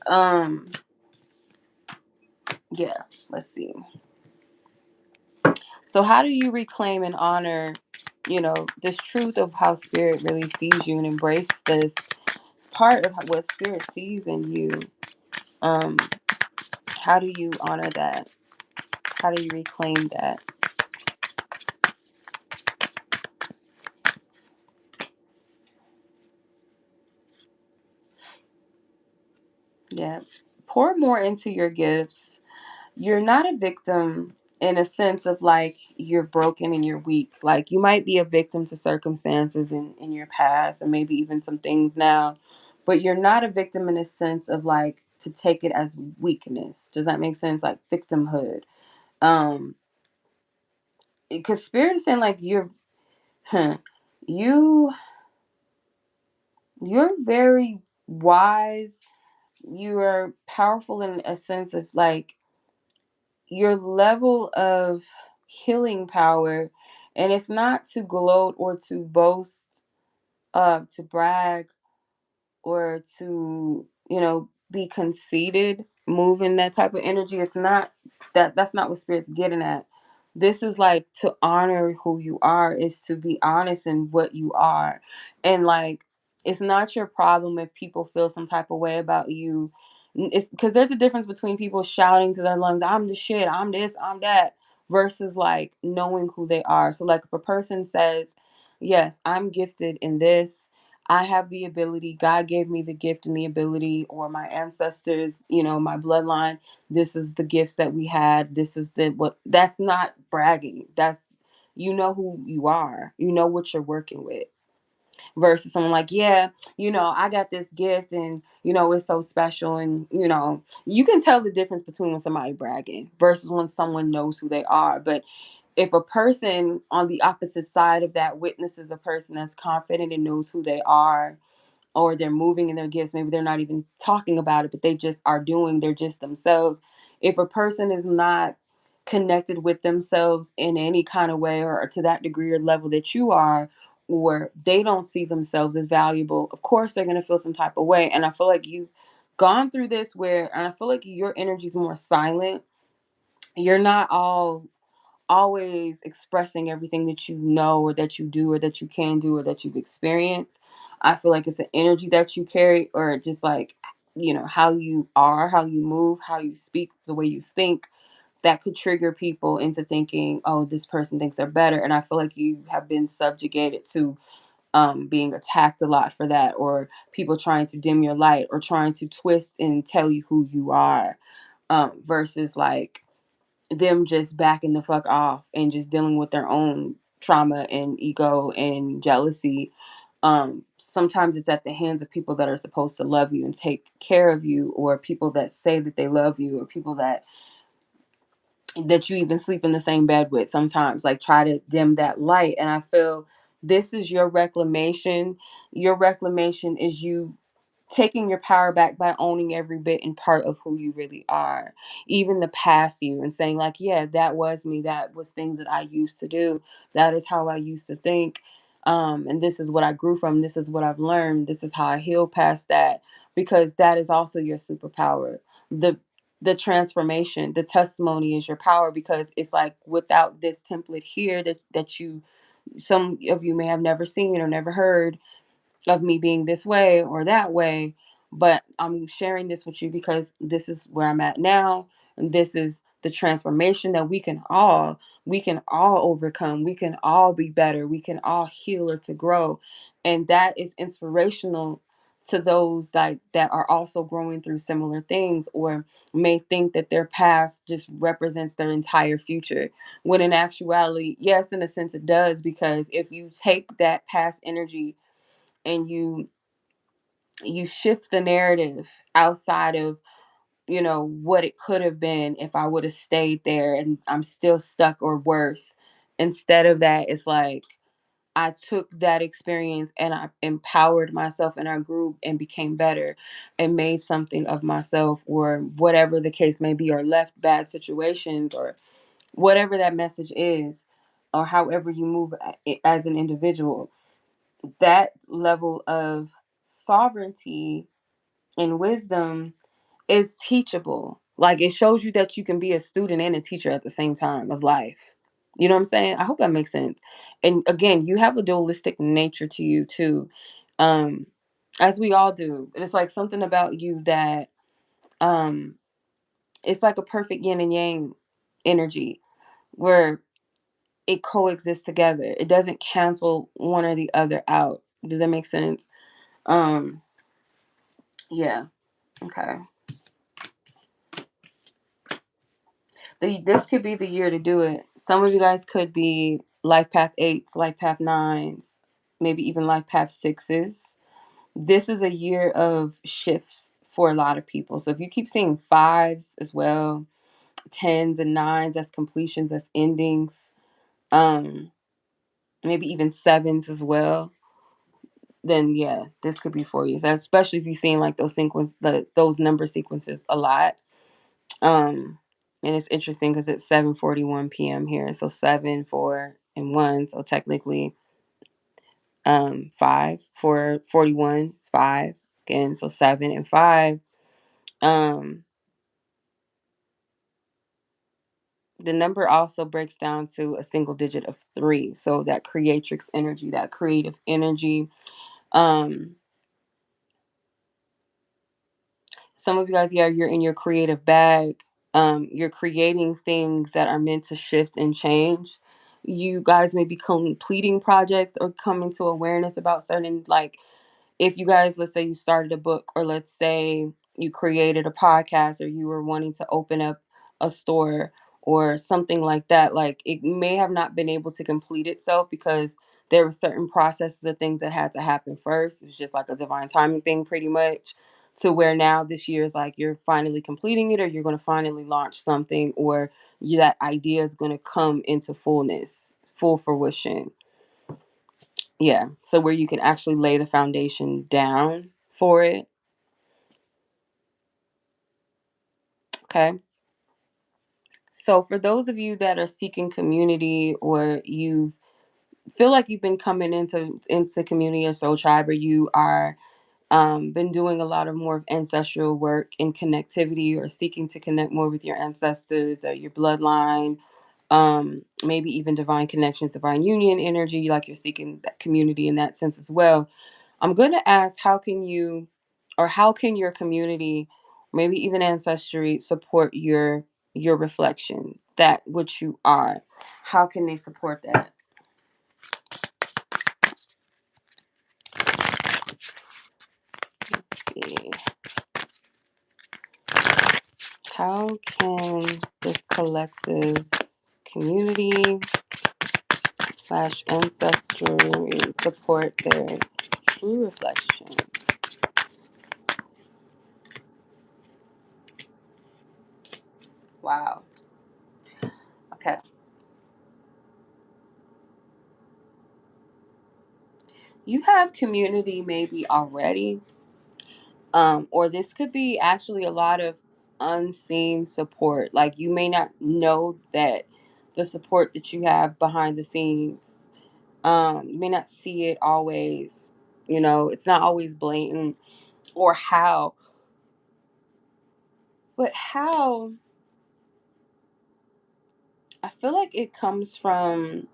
Um, yeah, let's see. So how do you reclaim and honor, this truth of how spirit really sees you, and embrace this part of what spirit sees in you? Um, how do you honor that? How do you reclaim that? Yes. Pour more into your gifts. You're not a victim in a sense of like you're broken and you're weak. Like you might be a victim to circumstances in your past, and maybe even some things now, but you're not a victim in a sense of like to take it as weakness. Does that make sense? Like victimhood. Um, because spirit is saying like huh, you you're very wise. You are powerful in a sense of like your level of healing power, and it's not to gloat or to boast, to brag, or to be conceited, move in that type of energy. It's not that's not what spirit's getting at. This is like to honor who you are, is to be honest in what you are. And like it's not your problem if people feel some type of way about you. It's because there's a difference between people shouting to their lungs, I'm the shit, I'm this, I'm that, versus like knowing who they are. So like if a person says, yes, I'm gifted in this, I have the ability, God gave me the gift and the ability, or my ancestors, my bloodline, this is the gifts that we had, this is the what, that's not bragging. That's, you know who you are, you know what you're working with. Versus someone like, yeah, I got this gift and, it's so special. And, you can tell the difference between when somebody bragging versus when someone knows who they are. But if a person on the opposite side of that witnesses a person that's confident and knows who they are, or they're moving in their gifts, maybe they're not even talking about it, but they just are doing, they're just themselves. If a person is not connected with themselves in any kind of way or to that degree or level that you are, or they don't see themselves as valuable, of course they're going to feel some type of way. And I feel like you've gone through this where, and I feel like your energy is more silent. You're not always expressing everything that you know or that you do or that you can do or that you've experienced. I feel like it's an energy that you carry, or just like, how you are, how you move, how you speak, the way you think, that could trigger people into thinking, oh, this person thinks they're better. And I feel like you have been subjugated to being attacked a lot for that, or people trying to dim your light or trying to twist and tell you who you are, versus like them just backing the fuck off and just dealing with their own trauma and ego and jealousy. Sometimes it's at the hands of people that are supposed to love you and take care of you, or people that say that they love you, or people that you even sleep in the same bed with, sometimes like try to dim that light. And I feel this is your reclamation. Your reclamation is you taking your power back by owning every bit and part of who you really are, even the past you, and saying like, yeah, that was me, that was things that I used to do, that is how I used to think, and this is what I grew from, this is what I've learned, this is how I heal past that. Because that is also your superpower. The transformation, the testimony is your power, because it's like without this template here that you, some of you may have never seen or never heard of me being this way or that way, but I'm sharing this with you because this is where I'm at now, and this is the transformation that we can all overcome. We can all be better. We can all heal or to grow, and that is inspirational to those like that are also growing through similar things, or may think that their past just represents their entire future, when in actuality, yes, in a sense it does, because if you take that past energy and you shift the narrative outside of what it could have been if I would have stayed there and I'm still stuck, or worse. Instead of that, it's like I took that experience and I empowered myself and I grew and became better and made something of myself, or whatever the case may be, or left bad situations, or whatever that message is, or however you move as an individual. That level of sovereignty and wisdom is teachable. Like it shows you that you can be a student and a teacher at the same time of life. You know what I'm saying? I hope that makes sense. And again, you have a dualistic nature to you too. Um, as we all do. It's like something about you that um it's like a perfect yin and yang energy where it coexists together. It doesn't cancel one or the other out. Does that make sense? Um, yeah. Okay. This could be the year to do it. Some of you guys could be life path eights, life path nines, maybe even life path sixes. This is a year of shifts for a lot of people. So if you keep seeing fives as well, tens and nines, that's completions, that's endings, um, maybe even sevens as well, then yeah, this could be for you. So especially if you're seeing like those number sequences a lot. And it's interesting because it's 7:41 p.m. here, so 7, 4, and 1. So technically, 5, 4, 41 is 5 again. So 7 and 5. Um, the number also breaks down to a single digit of 3. So that creatrix energy, that creative energy. Um, some of you guys, yeah, you're in your creative bag. You're creating things that are meant to shift and change. You guys may be completing projects or coming to awareness about certain, like, if you guys, let's say you started a book, or let's say you created a podcast, or you were wanting to open up a store or something like that, like, it may have not been able to complete itself because there were certain processes or things that had to happen first. It was just like a divine timing thing, pretty much, to where now this year is like you're finally completing it, or you're going to finally launch something, or that idea is going to come into fullness, full fruition. Yeah. So where you can actually lay the foundation down for it. Okay. So for those of you that are seeking community, or you feel like you've been coming into community or soul tribe, or you are been doing a lot of more of ancestral work and connectivity, or seeking to connect more with your ancestors or your bloodline, maybe even divine connections, divine union energy, like you're seeking that community in that sense as well. I'm going to ask, how can you, or how can your community, maybe even ancestry, support your reflection, that which you are? How can they support that? Let's see. How can this collective community slash ancestry support their true reflection? Wow. Okay. You have community maybe already, or this could be actually a lot of unseen support. Like, you may not know that the support that you have behind the scenes, you may not see it always. It's not always blatant, or how, but how, I feel like it comes from,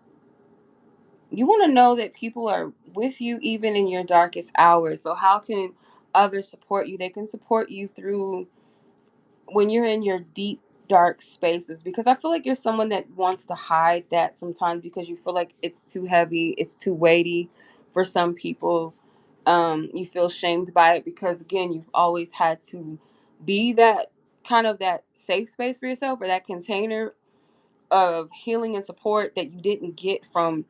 you want to know that people are with you even in your darkest hours. So how can others support you? They can support you through when you're in your deep dark spaces, because I feel like you're someone that wants to hide that sometimes because you feel like it's too heavy, it's too weighty for some people. You feel shamed by it because, again, you've always had to be that kind of that safe space for yourself, or that container of healing and support that you didn't get from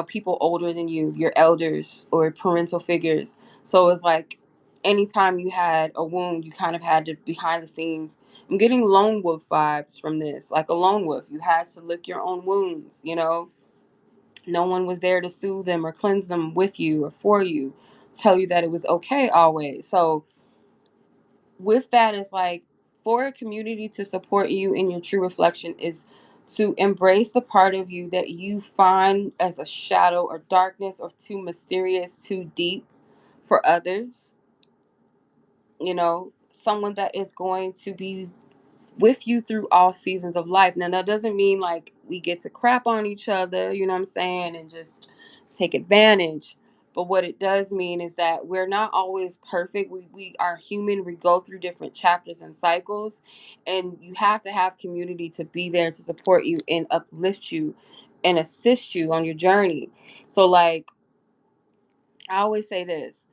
people older than you, your elders or parental figures. So it's like anytime you had a wound, you kind of had to, behind the scenes. I'm getting lone wolf vibes from this, like a lone wolf. You had to lick your own wounds. No one was there to soothe them or cleanse them with you or for you, tell you that it was okay always. So with that, it's like, for a community to support you in your true reflection is to embrace the part of you that you find as a shadow or darkness, or too mysterious, too deep for others. Someone that is going to be with you through all seasons of life. Now, that doesn't mean like we get to crap on each other, you know what I'm saying, and just take advantage. But what it does mean is that we're not always perfect. We are human. We go through different chapters and cycles, and you have to have community to be there to support you and uplift you and assist you on your journey. So, like, I always say this: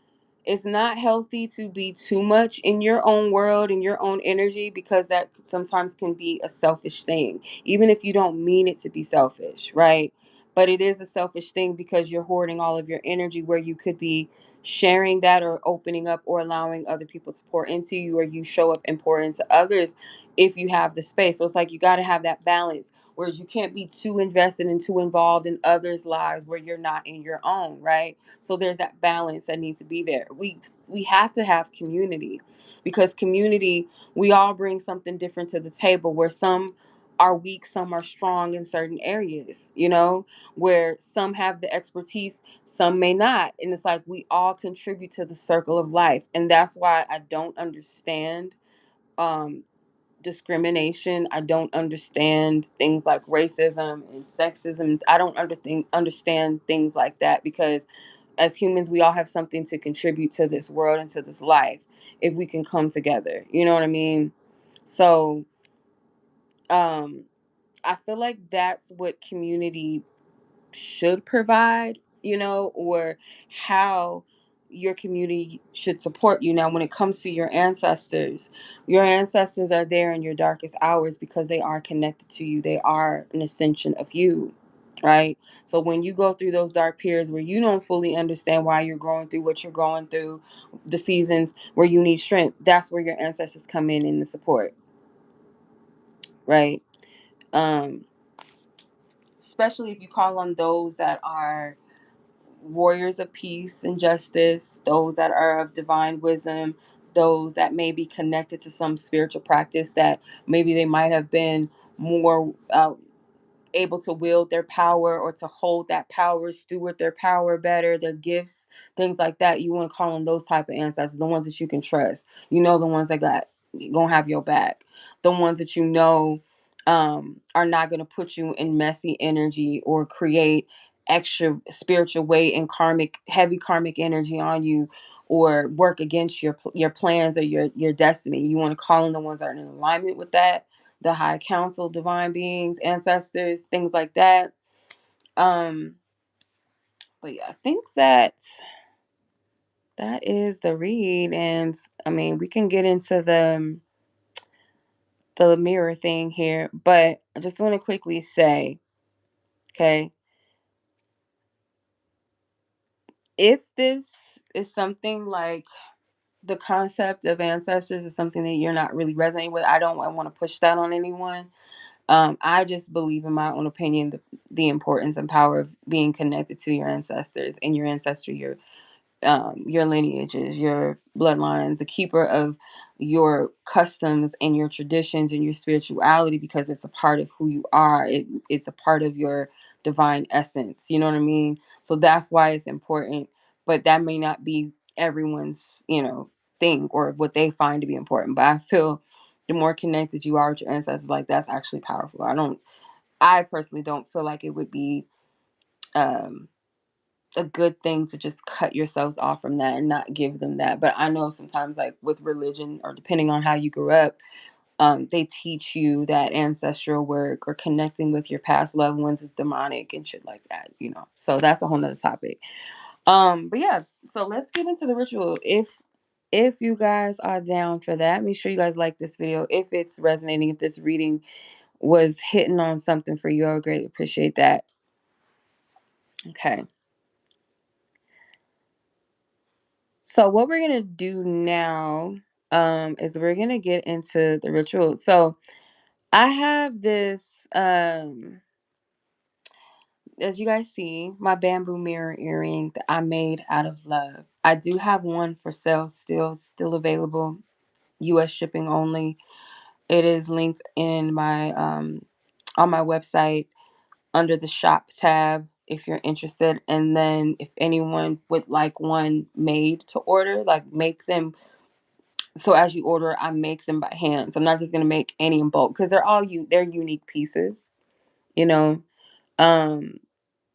it's not healthy to be too much in your own world, in your own energy, because that sometimes can be a selfish thing, even if you don't mean it to be selfish, right? But it is a selfish thing because you're hoarding all of your energy where you could be sharing that, or opening up, or allowing other people to pour into you, or you show up and pour into others if you have the space. So it's like you got to have that balance. Whereas you can't be too invested and too involved in others' lives where you're not in your own, right? So there's that balance that needs to be there. We have to have community, because community, we all bring something different to the table, where some are weak, some are strong in certain areas, where some have the expertise, some may not. And it's like we all contribute to the circle of life. And that's why I don't understand um discrimination. I don't understand things like racism and sexism. I don't understand things like that, because as humans, we all have something to contribute to this world and to this life if we can come together. You know what I mean? So Um, I feel like that's what community should provide, or how your community should support you. Now, when it comes to your ancestors are there in your darkest hours because they are connected to you. They are an extension of you, right? So when you go through those dark periods where you don't fully understand why you're going through what you're going through, the seasons where you need strength, that's where your ancestors come in the support, right? Um, Especially if you call on those that are warriors of peace and justice, those that are of divine wisdom, those that may be connected to some spiritual practice that maybe they might have been more able to wield their power or to hold that power, steward their power better, their gifts, things like that. You want to call on those type of ancestors, the ones that you can trust. The ones that got gonna have your back, the ones that are not gonna put you in messy energy or create extra spiritual weight and heavy karmic energy on you, or work against your plans or your destiny. You want to call on the ones that are in alignment with that, the high council, divine beings, ancestors, things like that. Um, but yeah, I think that is the read, and I mean we can get into the mirror thing here, but I just want to quickly say, okay, if this is something like the concept of ancestors is something that you're not really resonating with, I don't want to push that on anyone. I just believe, in my own opinion, the importance and power of being connected to your ancestors and your ancestry, your lineages, your bloodlines, the keeper of your customs and your traditions and your spirituality, because it's a part of who you are. It's a part of your divine essence. You know what I mean? So that's why it's important. But that may not be everyone's, thing or what they find to be important. But I feel the more connected you are with your ancestors, like that's actually powerful. I personally don't feel like it would be um a good thing to just cut yourselves off from that and not give them that. But I know sometimes, like with religion, or depending on how you grew up, they teach you that ancestral work or connecting with your past loved ones is demonic and shit like that. So that's a whole nother topic. But yeah, so let's get into the ritual. If you guys are down for that, make sure you guys like this video. If it's resonating, if this reading was hitting on something for you, I would greatly appreciate that. Okay. So what we're gonna do now is we're gonna get into the ritual. So I have this as you guys see, my bamboo mirror earring that I made out of love. I do have one for sale, still available, US shipping only. It is linked in my on my website under the shop tab if you're interested. And then if anyone would like one made to order, like make them, so as you order, I make them by hand. So I'm not just gonna make any in bulk because they're unique pieces, you know. Um,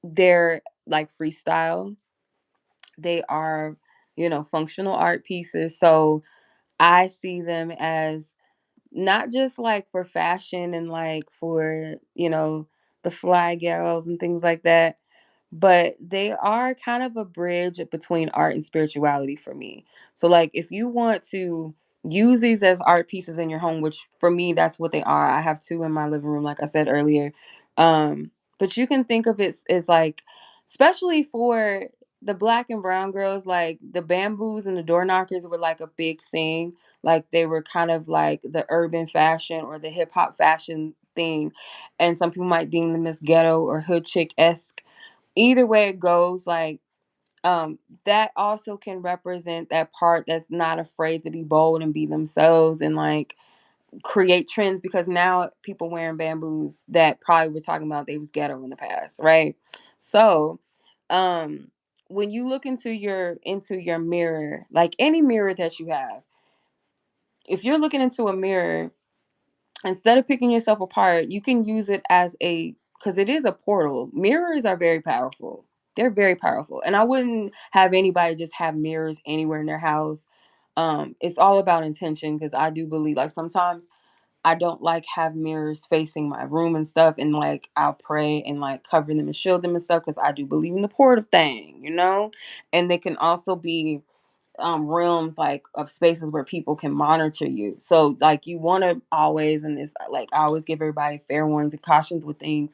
they're like freestyle. They are, functional art pieces. So I see them as not just like for fashion and like for, the fly gals and things like that, but they are kind of a bridge between art and spirituality for me. So like if you want to use these as art pieces in your home, which for me that's what they are. I have two in my living room like I said earlier. But you can think of it as like, especially for the black and brown girls, like the bamboos and the door knockers were like a big thing. Like they were kind of like the urban fashion or the hip hop fashion thing, and some people might deem them as ghetto or hood chick esque. Either way it goes, like that also can represent that part that's not afraid to be bold and be themselves and like create trends, because now people wearing bamboos that probably were talking about they was ghetto in the past, right? So um when you look into your mirror, like any mirror that you have, if you're looking into a mirror, instead of picking yourself apart, you can use it as because it is a portal. Mirrors are very powerful. They're very powerful. And I wouldn't have anybody just have mirrors anywhere in their house. It's all about intention, because I do believe like sometimes I don't like have mirrors facing my room and stuff, and like I'll pray and like cover them and shield them and stuff because I do believe in the portal thing, you know. And they can also be realms like of spaces where people can monitor you. So like you want to always, and this like I always give everybody fair warnings and cautions with things,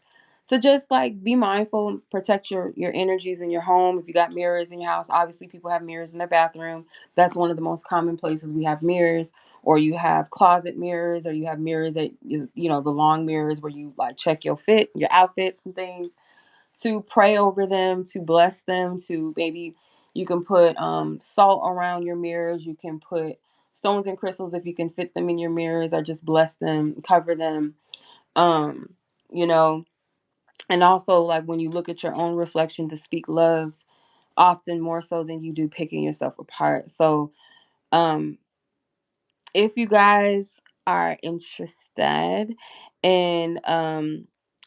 to just like be mindful and protect your energies in your home. If you got mirrors in your house, obviously people have mirrors in their bathroom. That's one of the most common places we have mirrors. Or you have closet mirrors, or you have mirrors that you know, the long mirrors where you like check your fit, your outfits and things, to pray over them, to bless them, to maybe you can put salt around your mirrors. You can put stones and crystals if you can fit them in your mirrors, or just bless them, cover them. Um, you know, and also like when you look at your own reflection, to speak love often more so than you do picking yourself apart. So um if you guys are interested in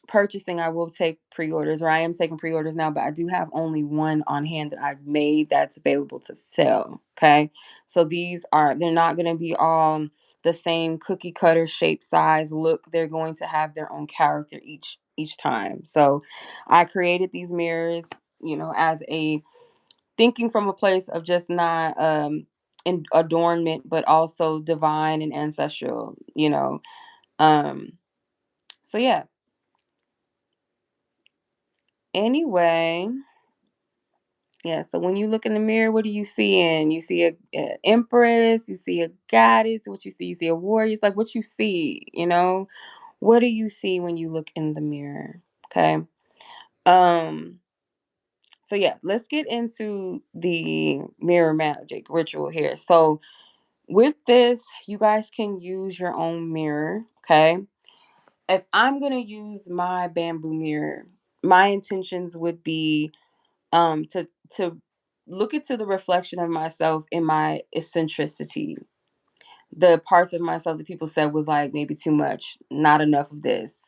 purchasing, I will take pre-orders, or I am taking pre-orders now, but I do have only one on hand that I've made that's available to sell. Okay. So they're not going to be all the same cookie cutter shape, size, look. They're going to have their own character each time. So I created these mirrors, you know, as a thinking from a place of just not in adornment, but also divine and ancestral, you know. um so yeah, anyway, yeah, so when you look in the mirror, what do you see? In you see a empress, you see a goddess, what you see a warrior. It's like what you see, you know. What do you see when you look in the mirror? Okay. um so yeah, let's get into the mirror magic ritual here. So with this, you guys can use your own mirror, okay? If I'm going to use my bamboo mirror, my intentions would be to look into the reflection of myself in my eccentricity. The parts of myself that people said was like maybe too much, not enough of this.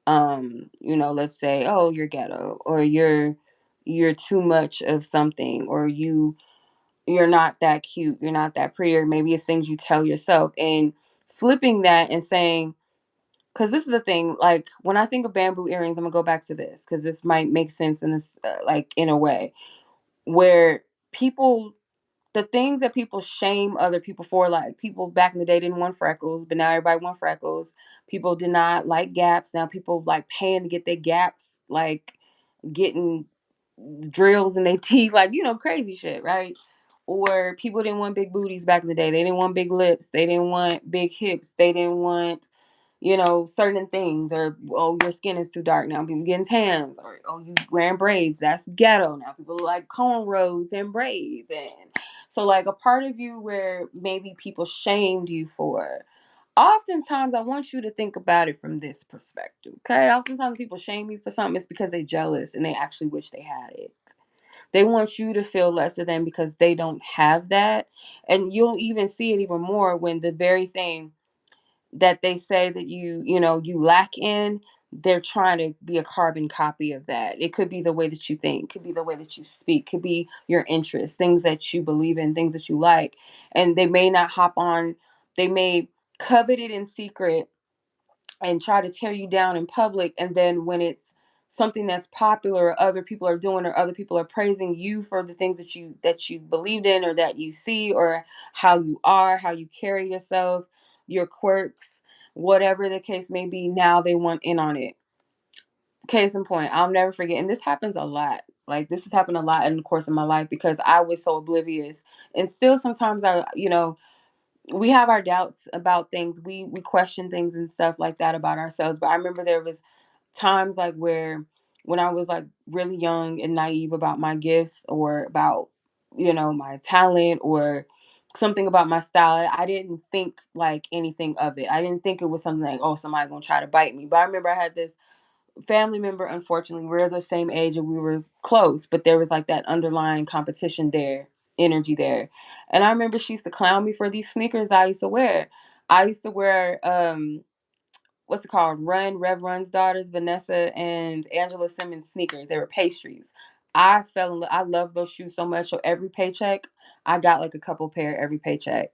You know, let's say, "Oh, you're ghetto," or you're too much of something, or you're not that cute, you're not that pretty, or maybe it's things you tell yourself, and flipping that and saying, because this is the thing, like when I think of bamboo earrings, I'm gonna go back to this because this might make sense in this, like in a way where people, the things that people shame other people for, like people back in the day didn't want freckles, but now everybody want freckles. People did not like gaps. Now people like paying to get their gaps, like getting drills in their teeth, like, you know, crazy shit, right? Or people didn't want big booties back in the day. They didn't want big lips. They didn't want big hips. They didn't want, you know, certain things. Or, oh, your skin is too dark. Now people getting tans. Or, oh, you wearing braids. That's ghetto. Now people like cornrows and braids. And so, like, a part of you where maybe people shamed you for. Oftentimes, I want you to think about it from this perspective, okay? Oftentimes, people shame you for something. It's because they're jealous and they actually wish they had it. They want you to feel lesser than because they don't have that. And you'll even see it even more when the very thing that they say that you know, you lack in, they're trying to be a carbon copy of that. It could be the way that you think, could be the way that you speak, could be your interests, things that you believe in, things that you like. And they may not hop on, they may covet it in secret and try to tear you down in public, and then when it's something that's popular or other people are doing, or other people are praising you for the things that you believed in, or that you see, or how you are, how you carry yourself, your quirks, whatever the case may be, now they want in on it. Case in point, I'll never forget, and this happens a lot. Like this has happened a lot in the course of my life because I was so oblivious. And still sometimes I, you know, we have our doubts about things. We question things and stuff like that about ourselves. But I remember there was times like where when I was like really young and naive about my gifts, or about, you know, my talent, or something about my style, I didn't think like anything of it. I didn't think it was something like, oh, somebody gonna try to bite me. But I remember I had this family member, unfortunately, we're the same age and we were close, but there was like that underlying competition there, energy there. And I remember she used to clown me for these sneakers I used to wear. I used to wear what's it called? Rev Run's daughters, Vanessa and Angela Simmons sneakers. They were pastries. I love those shoes so much. So every paycheck, I got like a couple pair every paycheck.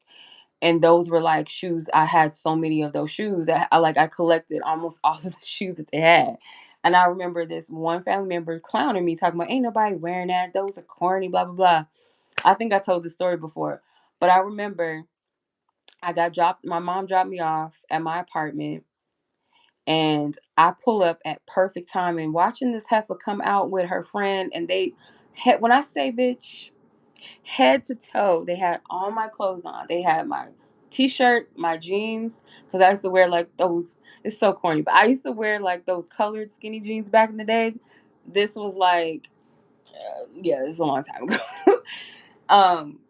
And those were like shoes. I had so many of those shoes that I collected almost all of the shoes that they had. And I remember this one family member clowning me, talking about ain't nobody wearing that. Those are corny, blah blah blah. I think I told the story before, but I remember I got dropped. My mom dropped me off at my apartment, and I pull up at perfect time and watching this heifer come out with her friend, and they had, when I say bitch, head to toe, they had all my clothes on. They had my t-shirt, my jeans, because I used to wear like those. It's so corny, but I used to wear like those colored skinny jeans back in the day. This was like, yeah, this is a long time ago.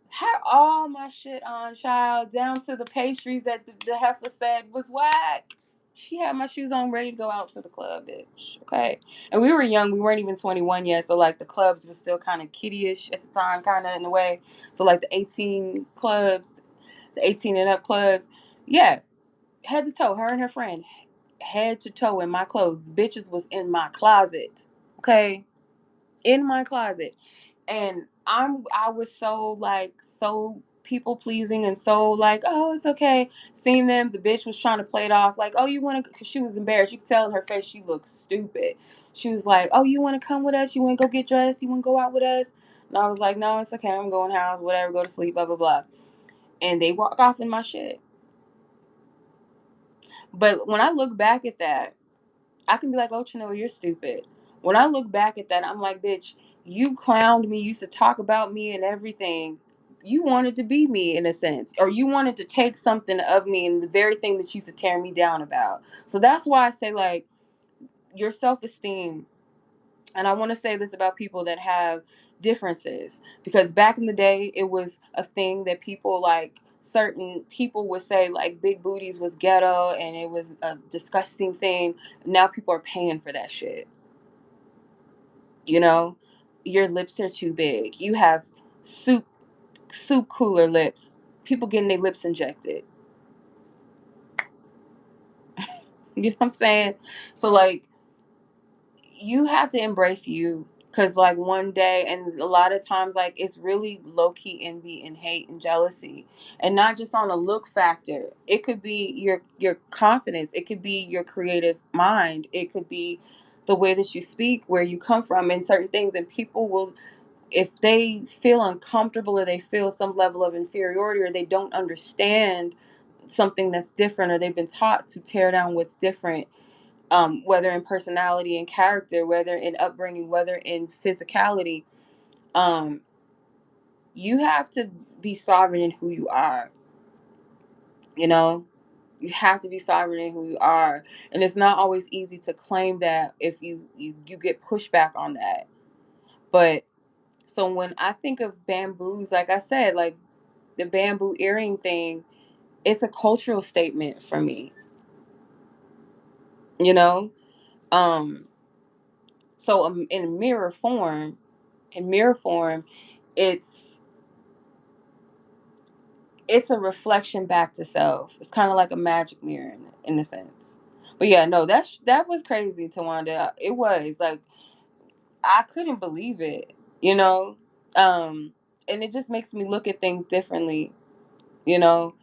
Had all my shit on, child, down to the pastries that the heifer said was whack. She had my shoes on, ready to go out to the club, bitch. Okay, and we were young; we weren't even 21 yet, so like the clubs was still kind of kiddie-ish at the time, kind of in a way. So like the 18 clubs, the 18 and up clubs, yeah, head to toe, her and her friend, head to toe in my clothes. Bitches was in my closet, okay, in my closet. And I was so like so people pleasing and so like, oh, it's okay. Seeing them, the bitch was trying to play it off like, oh, you want to, because she was embarrassed. You could tell in her face she looked stupid. She was like, oh, you want to come with us? You want to go get dressed? You want to go out with us? And I was like, no, it's okay. I'm going house, whatever, go to sleep, blah blah blah. And they walk off in my shit. But when I look back at that, I can be like, oh, Chanel, you're stupid. When I look back at that, I'm like, bitch, you clowned me, you used to talk about me and everything. You wanted to be me in a sense, or you wanted to take something of me and the very thing that you used to tear me down about. So that's why I say, like, your self esteem. And I want to say this about people that have differences, because back in the day, it was a thing that people like, certain people would say like big booties was ghetto and it was a disgusting thing. Now people are paying for that shit. You know, your lips are too big. You have soup soup cooler lips. People getting their lips injected. You know what I'm saying? So like, you have to embrace you, because like one day, and a lot of times, like it's really low-key envy and hate and jealousy, and not just on a look factor. It could be your confidence, it could be your creative mind, it could be the way that you speak, where you come from, and certain things. And people will, if they feel uncomfortable or they feel some level of inferiority or they don't understand something that's different, or they've been taught to tear down what's different, whether in personality and character, whether in upbringing, whether in physicality, um, you have to be sovereign in who you are. You know, you have to be sovereign in who you are, and it's not always easy to claim that if you get pushback on that. But so when I think of bamboos, like I said, like the bamboo earring thing, it's a cultural statement for me. You know, um, so in mirror form, in mirror form, it's it's a reflection back to self. It's kind of like a magic mirror in a sense. But yeah, no, that was crazy, Tawanda. It was like, I couldn't believe it, you know. Um, and it just makes me look at things differently, you know.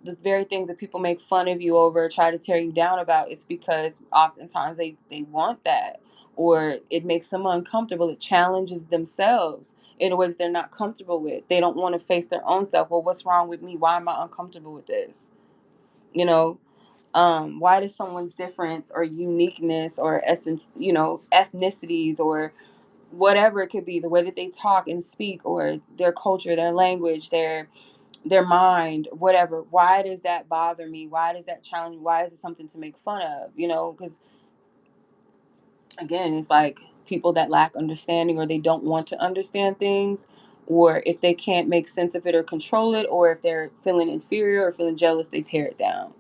The very things that people make fun of you over, try to tear you down about, it's because oftentimes they want that, or it makes them uncomfortable. It challenges themselves in a way that they're not comfortable with. They don't want to face their own self. Well, what's wrong with me? Why am I uncomfortable with this? You know, why does someone's difference or uniqueness or essence, you know, ethnicities or whatever it could be, the way that they talk and speak, or their culture, their language, their mind, whatever. Why does that bother me? Why does that challenge me? Why is it something to make fun of? You know, because again, it's like people that lack understanding, or they don't want to understand things, or if they can't make sense of it or control it, or if they're feeling inferior or feeling jealous, they tear it down.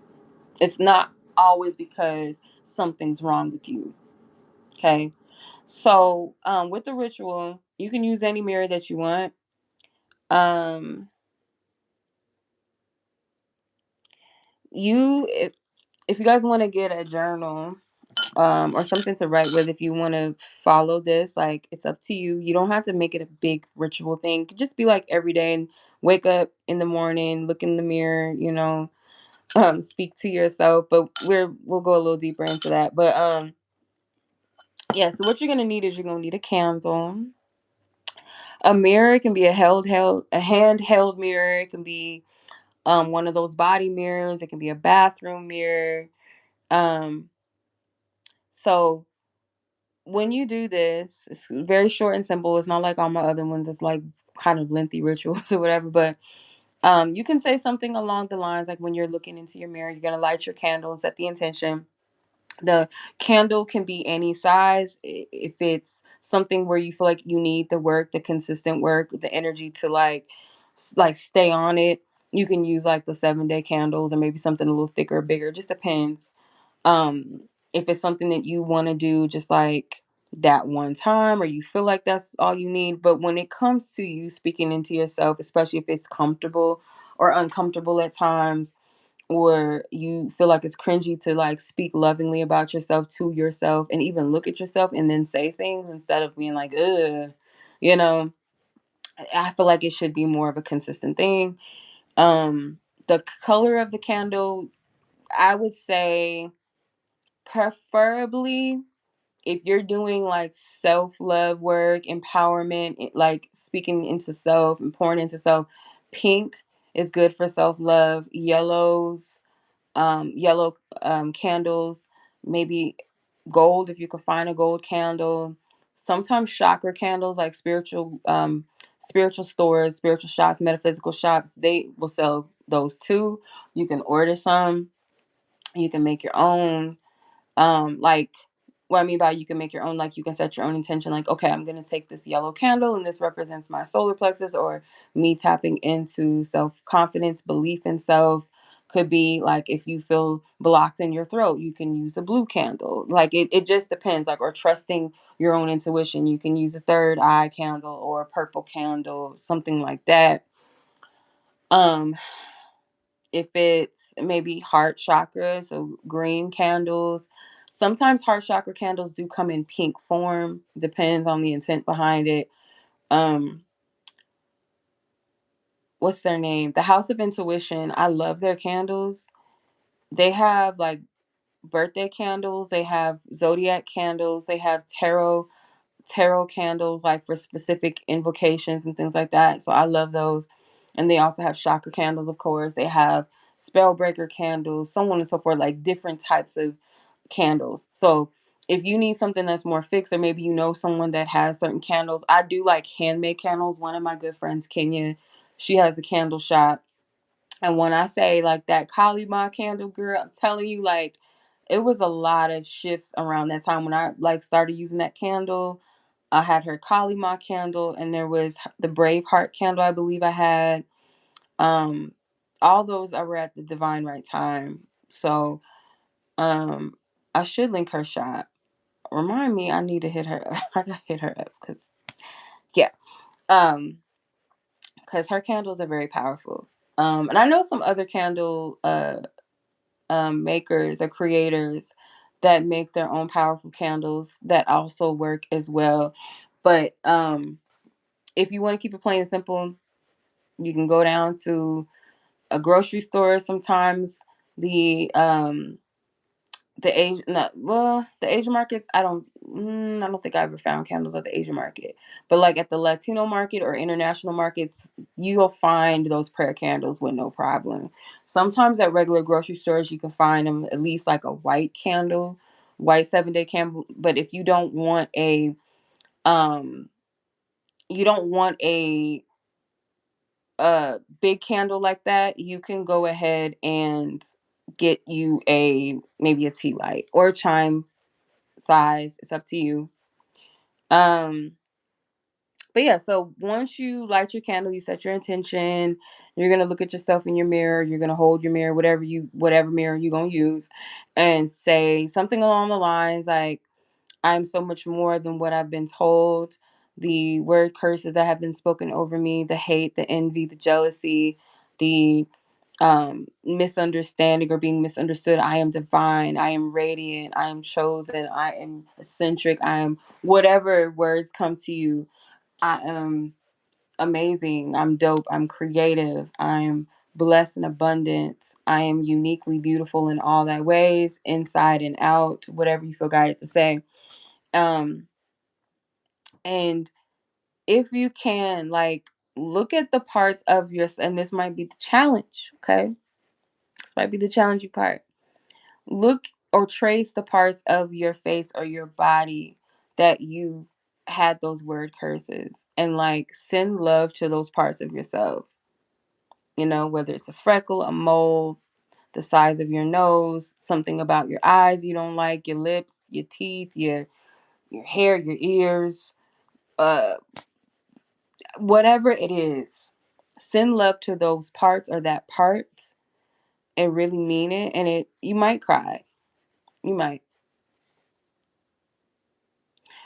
It's not always because something's wrong with you. Okay. So, with the ritual, you can use any mirror that you want. Um, if you guys want to get a journal, or something to write with, if you want to follow this, like it's up to you. You don't have to make it a big ritual thing. It could just be like every day, and wake up in the morning, look in the mirror, speak to yourself. But we'll go a little deeper into that. But yeah, so what you're gonna need is you're gonna need a candle. A mirror. It can be a handheld mirror. It can be one of those body mirrors. It can be a bathroom mirror. Um, so when you do this, it's very short and simple. It's not like all my other ones. It's like kind of lengthy rituals or whatever. But you can say something along the lines like when you're looking into your mirror, you're gonna light your candle and set the intention. The candle can be any size. If it's something where you feel like you need the work, the consistent work, the energy to like stay on it, you can use like the 7-day candles or maybe something a little thicker or bigger. It just depends. Um, if it's something that you want to do just like that one time or you feel like that's all you need. But when it comes to you speaking into yourself, especially if it's comfortable or uncomfortable at times, or you feel like it's cringy to like speak lovingly about yourself to yourself and even look at yourself and then say things instead of being like, ugh, you know, I feel like it should be more of a consistent thing. The color of the candle, I would say preferably if you're doing like self love work, empowerment, like speaking into self and pouring into self, pink is good for self love. Yellow candles, maybe gold if you could find a gold candle. Sometimes chakra candles, like spiritual stores, spiritual shops, metaphysical shops, they will sell those too. You can order some. You can make your own. Like what I mean by you can make your own, like you can set your own intention, like, okay, I'm gonna take this yellow candle and this represents my solar plexus or me tapping into self-confidence, belief in self. Could be like if you feel blocked in your throat, you can use a blue candle. Like it just depends, like, or trusting your own intuition. You can use a third eye candle or a purple candle, something like that. Um, if it's maybe heart chakra, so green candles. Sometimes heart chakra candles do come in pink form, depends on the intent behind it. Um, what's their name? The House of Intuition. I love their candles. They have like birthday candles, they have zodiac candles, they have tarot candles like for specific invocations and things like that. So I love those. And they also have chakra candles, of course. They have spellbreaker candles, so on and so forth, like different types of candles. So if you need something that's more fixed, or maybe you know someone that has certain candles, I do like handmade candles. One of my good friends, Kenya, she has a candle shop. And when I say like that Kali Ma candle, girl, I'm telling you, like, it was a lot of shifts around that time when I like started using that candle. I had her Kali Ma candle, and there was the Brave Heart candle, I believe I had. Um, all those were at the divine right time. So um, I should link her shop. Remind me, I need to hit her. I gotta hit her up because yeah, um, because her candles are very powerful. And I know some other candle makers or creators that make their own powerful candles that also work as well. But if you want to keep it plain and simple, you can go down to a grocery store. Sometimes the Asian, not well, the Asian markets. I don't think I ever found candles at the Asian market, but like at the Latino market or international markets, you'll find those prayer candles with no problem. Sometimes at regular grocery stores, you can find them at least like a white candle, white 7-day candle. But if um, you don't want a big candle like that, you can go ahead and get you a maybe a tea light or a chime size. It's up to you. Um, but yeah, so once you light your candle, you set your intention. You're gonna look at yourself in your mirror. You're gonna hold your mirror, whatever mirror you're gonna use, and say something along the lines like, "I'm so much more than what I've been told. The word curses that have been spoken over me, the hate, the envy, the jealousy, the misunderstanding or being misunderstood. I am divine. I am radiant. I am chosen. I am eccentric. I am whatever words come to you. I am. amazing. I'm dope. I'm creative. I'm blessed and abundant. I am uniquely beautiful in all that ways, inside and out, whatever you feel guided to say. Um, and if you can, like, look at the parts of your, and this might be the challenge, okay? This might be the challenging part. Look or trace the parts of your face or your body that you had those word curses, and like send love to those parts of yourself. Whether it's a freckle, a mole, the size of your nose, something about your eyes you don't like, your lips, your teeth, your hair, your ears, uh whatever it is. Send love to those parts or that part and really mean it, and it you might cry. You might.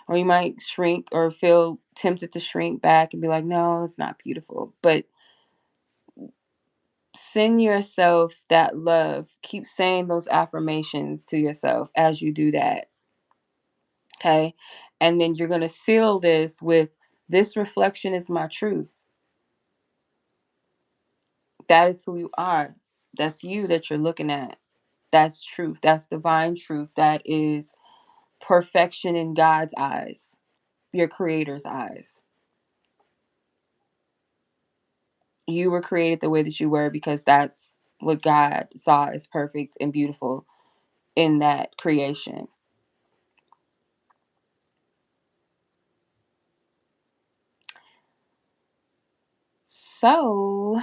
Or you might shrink or feel tempted to shrink back and be like, no, it's not beautiful. But send yourself that love. Keep saying those affirmations to yourself as you do that. Okay. And then you're going to seal this with, this reflection is my truth. That is who you are. That's you that you're looking at. That's truth. That's divine truth. That is perfection in God's eyes, your creator's eyes. You were created the way that you were because that's what God saw as perfect and beautiful in that creation. So,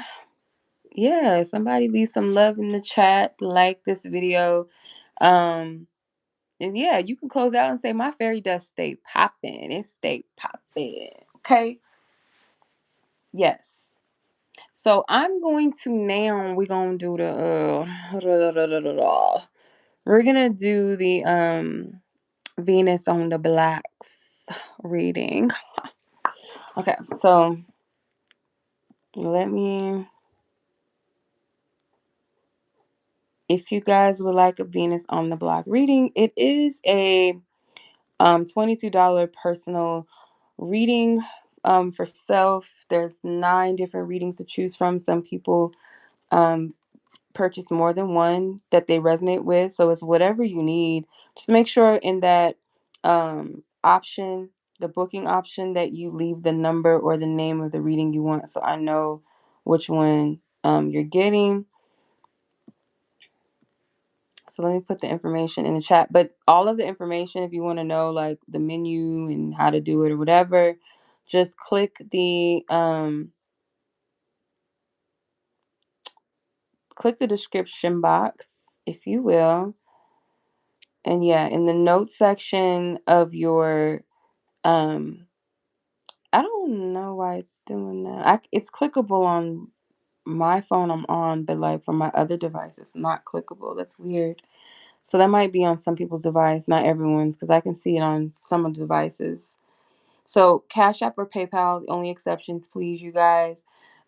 yeah, somebody leave some love in the chat, like this video. Um, and yeah, you can close out and say, my fairy dust stay popping. It stay popping. Okay. Yes. So I'm going to now, we're going to do we're going to do the Venus on the Blacks reading. Okay, so let me, if you guys would like a Venus on the Block reading, it is a $22 personal reading for self. There's 9 different readings to choose from. Some people um, purchase more than one that they resonate with. So it's whatever you need. Just make sure in that option, the booking option, that you leave the number or the name of the reading you want, so I know which one you're getting. So let me put the information in the chat. But all of the information, if you want to know like the menu and how to do it or whatever, just click the description box, if you will. And yeah, in the notes section of your, I don't know why it's doing that. It's clickable on my phone I'm on, but like for my other device, it's not clickable. That's weird. So that might be on some people's device, not everyone's, because I can see it on some of the devices. So Cash App or PayPal, the only exceptions, please, you guys.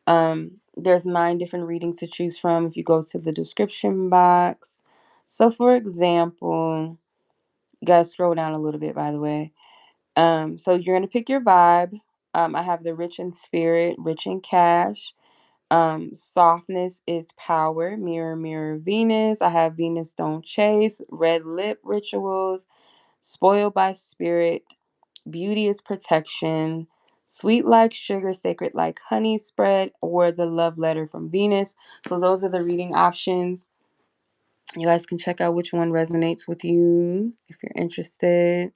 There's 9 different readings to choose from if you go to the description box. So for example, you guys scroll down a little bit, by the way. So you're gonna pick your vibe. I have the rich in spirit, rich in cash. Softness is power, mirror, mirror, Venus. I have Venus don't chase, red lip rituals, spoiled by spirit, beauty is protection, sweet like sugar, sacred like honey spread, or the love letter from Venus. So those are the reading options. You guys can check out which one resonates with you if you're interested.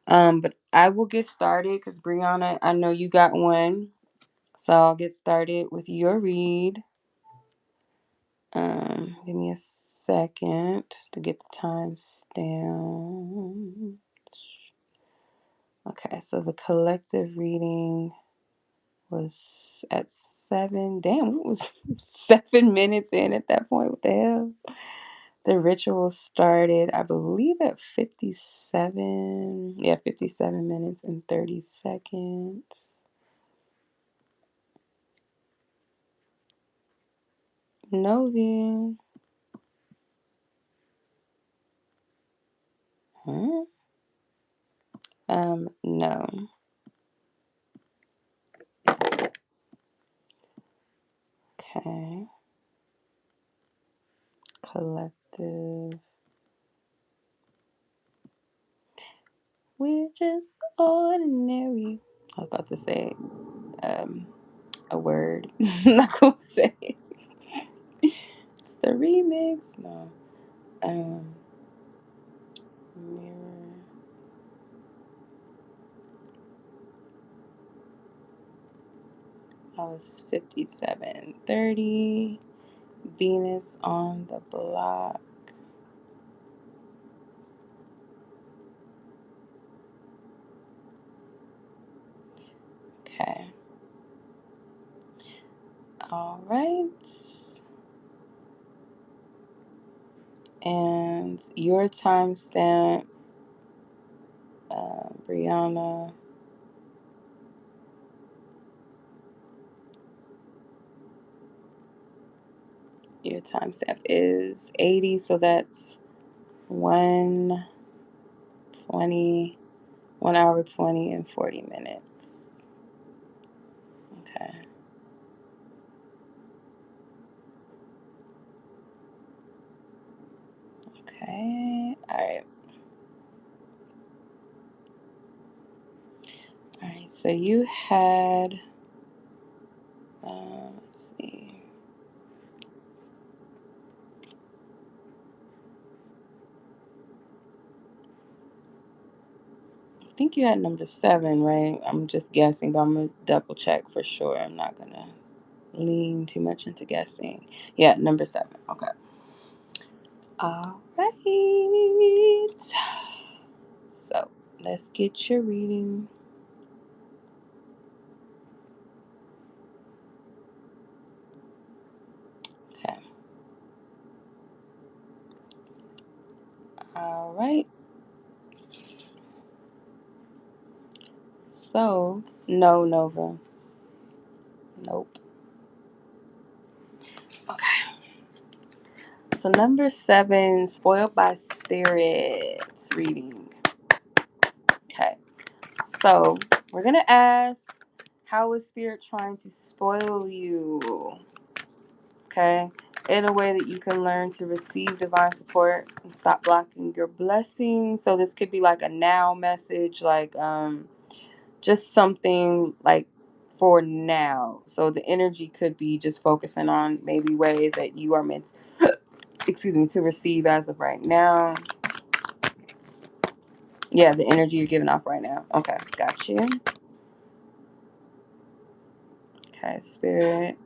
But I will get started because Breyonna, I know you got one. So I'll get started with your read. Give me a second to get the times down. Okay, so the collective reading was at 7. Damn, it was 7 minutes in at that point. What the hell? The ritual started, I believe, at 57. Yeah, 57 minutes and 30 seconds. Novi. Huh? No. Okay. Collective. We're just ordinary. I was about to say um, a word. I'm not gonna say it. It's the remix. No. Um, mirror. I was 5730. Venus on the block. Okay. All right. And your timestamp, Breyonna, your timestamp is 80. So that's 1:20, 1 hour 20 and 40 minutes. Okay. Okay. All right. All right. So you had, let's see. I think you had number 7, right? I'm just guessing, but I'm gonna double check for sure. I'm not gonna lean too much into guessing. Yeah, number 7. Okay. All right. So let's get your reading. Okay. All right. So, no, Nova. Nope. Okay. So, number 7, spoiled by spirits reading. Okay. So, we're going to ask, how is spirit trying to spoil you? Okay. In a way that you can learn to receive divine support and stop blocking your blessings. So, this could be like a now message, like, just something like for now. So the energy could be just focusing on maybe ways that you are meant excuse me, to receive as of right now. Yeah, the energy you're giving off right now. Okay, got you. Okay, spirit.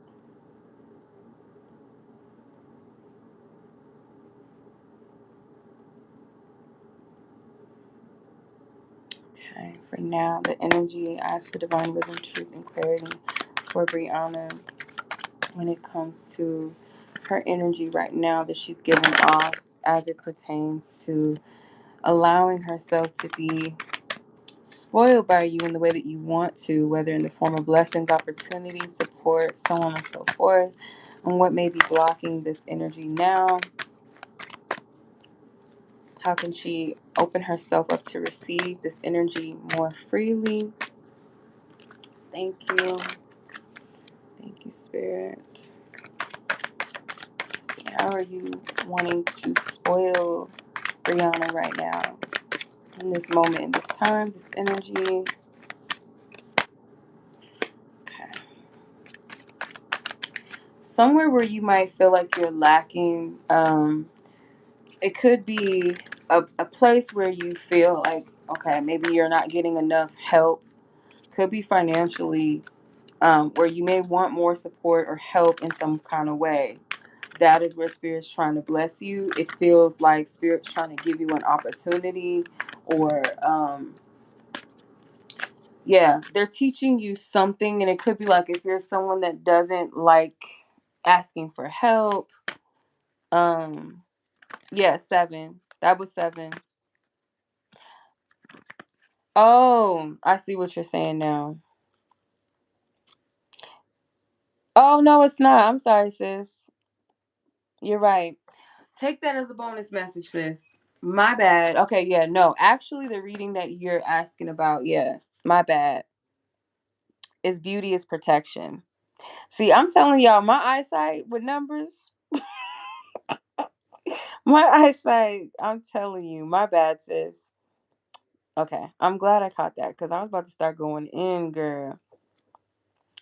Okay, for now, the energy, ask for divine wisdom, truth, and clarity for Breyonna when it comes to her energy right now that she's giving off as it pertains to allowing herself to be spoiled by you in the way that you want to, whether in the form of blessings, opportunities, support, so on and so forth, and what may be blocking this energy now. How can she open herself up to receive this energy more freely? Thank you. Thank you, Spirit. Let's see, how are you wanting to spoil Breyonna right now? In this moment, in this time, this energy. Okay. Somewhere where you might feel like you're lacking, it could be a place where you feel like, okay, maybe you're not getting enough help. Could be financially, where you may want more support or help in some kind of way. That is where Spirit's trying to bless you. It feels like Spirit's trying to give you an opportunity, or yeah, they're teaching you something. And it could be like, if you're someone that doesn't like asking for help, um yeah, 7. That was 7. Oh, I see what you're saying now. Oh, no, it's not. I'm sorry, sis. You're right. Take that as a bonus message, sis. My bad. Okay, yeah, no. Actually, the reading that you're asking about, yeah, my bad, is beauty is protection. See, I'm telling y'all, my eyesight with numbers, my eyesight, I'm telling you, my bad, sis. Okay, I'm glad I caught that because I was about to start going in, girl.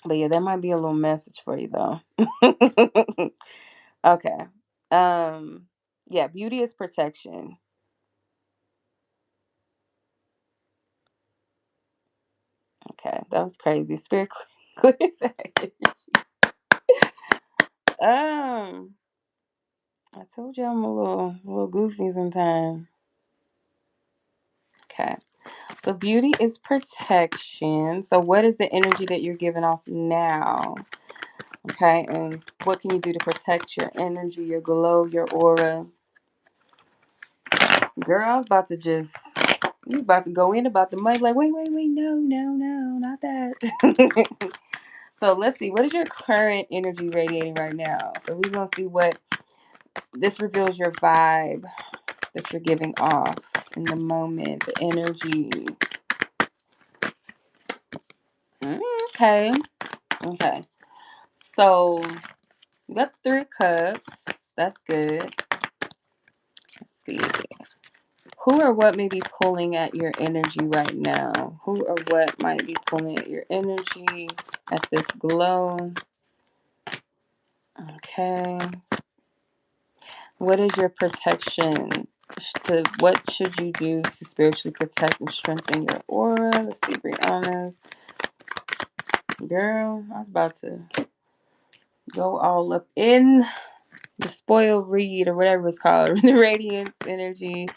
But yeah, that might be a little message for you though. Okay. Um, yeah, beauty is protection. Okay, that was crazy. Spirit clear that. Um, I told you I'm a little goofy sometimes. Okay. So beauty is protection. So what is the energy that you're giving off now? Okay, and what can you do to protect your energy, your glow, your aura? Girl, I was about to just you about to go in about the money. Like, wait, no, not that. So let's see. What is your current energy radiating right now? So we're gonna see what this reveals your vibe that you're giving off in the moment, the energy. Okay. Okay. So you got the three of cups. That's good. Let's see. Who or what may be pulling at your energy right now? Who or what might be pulling at your energy at this glow? Okay. What is your protection? What should you do to spiritually protect and strengthen your aura? Let's see, Breyonna. Girl, I was about to go all up in the spoil read or whatever it's called, the radiance energy.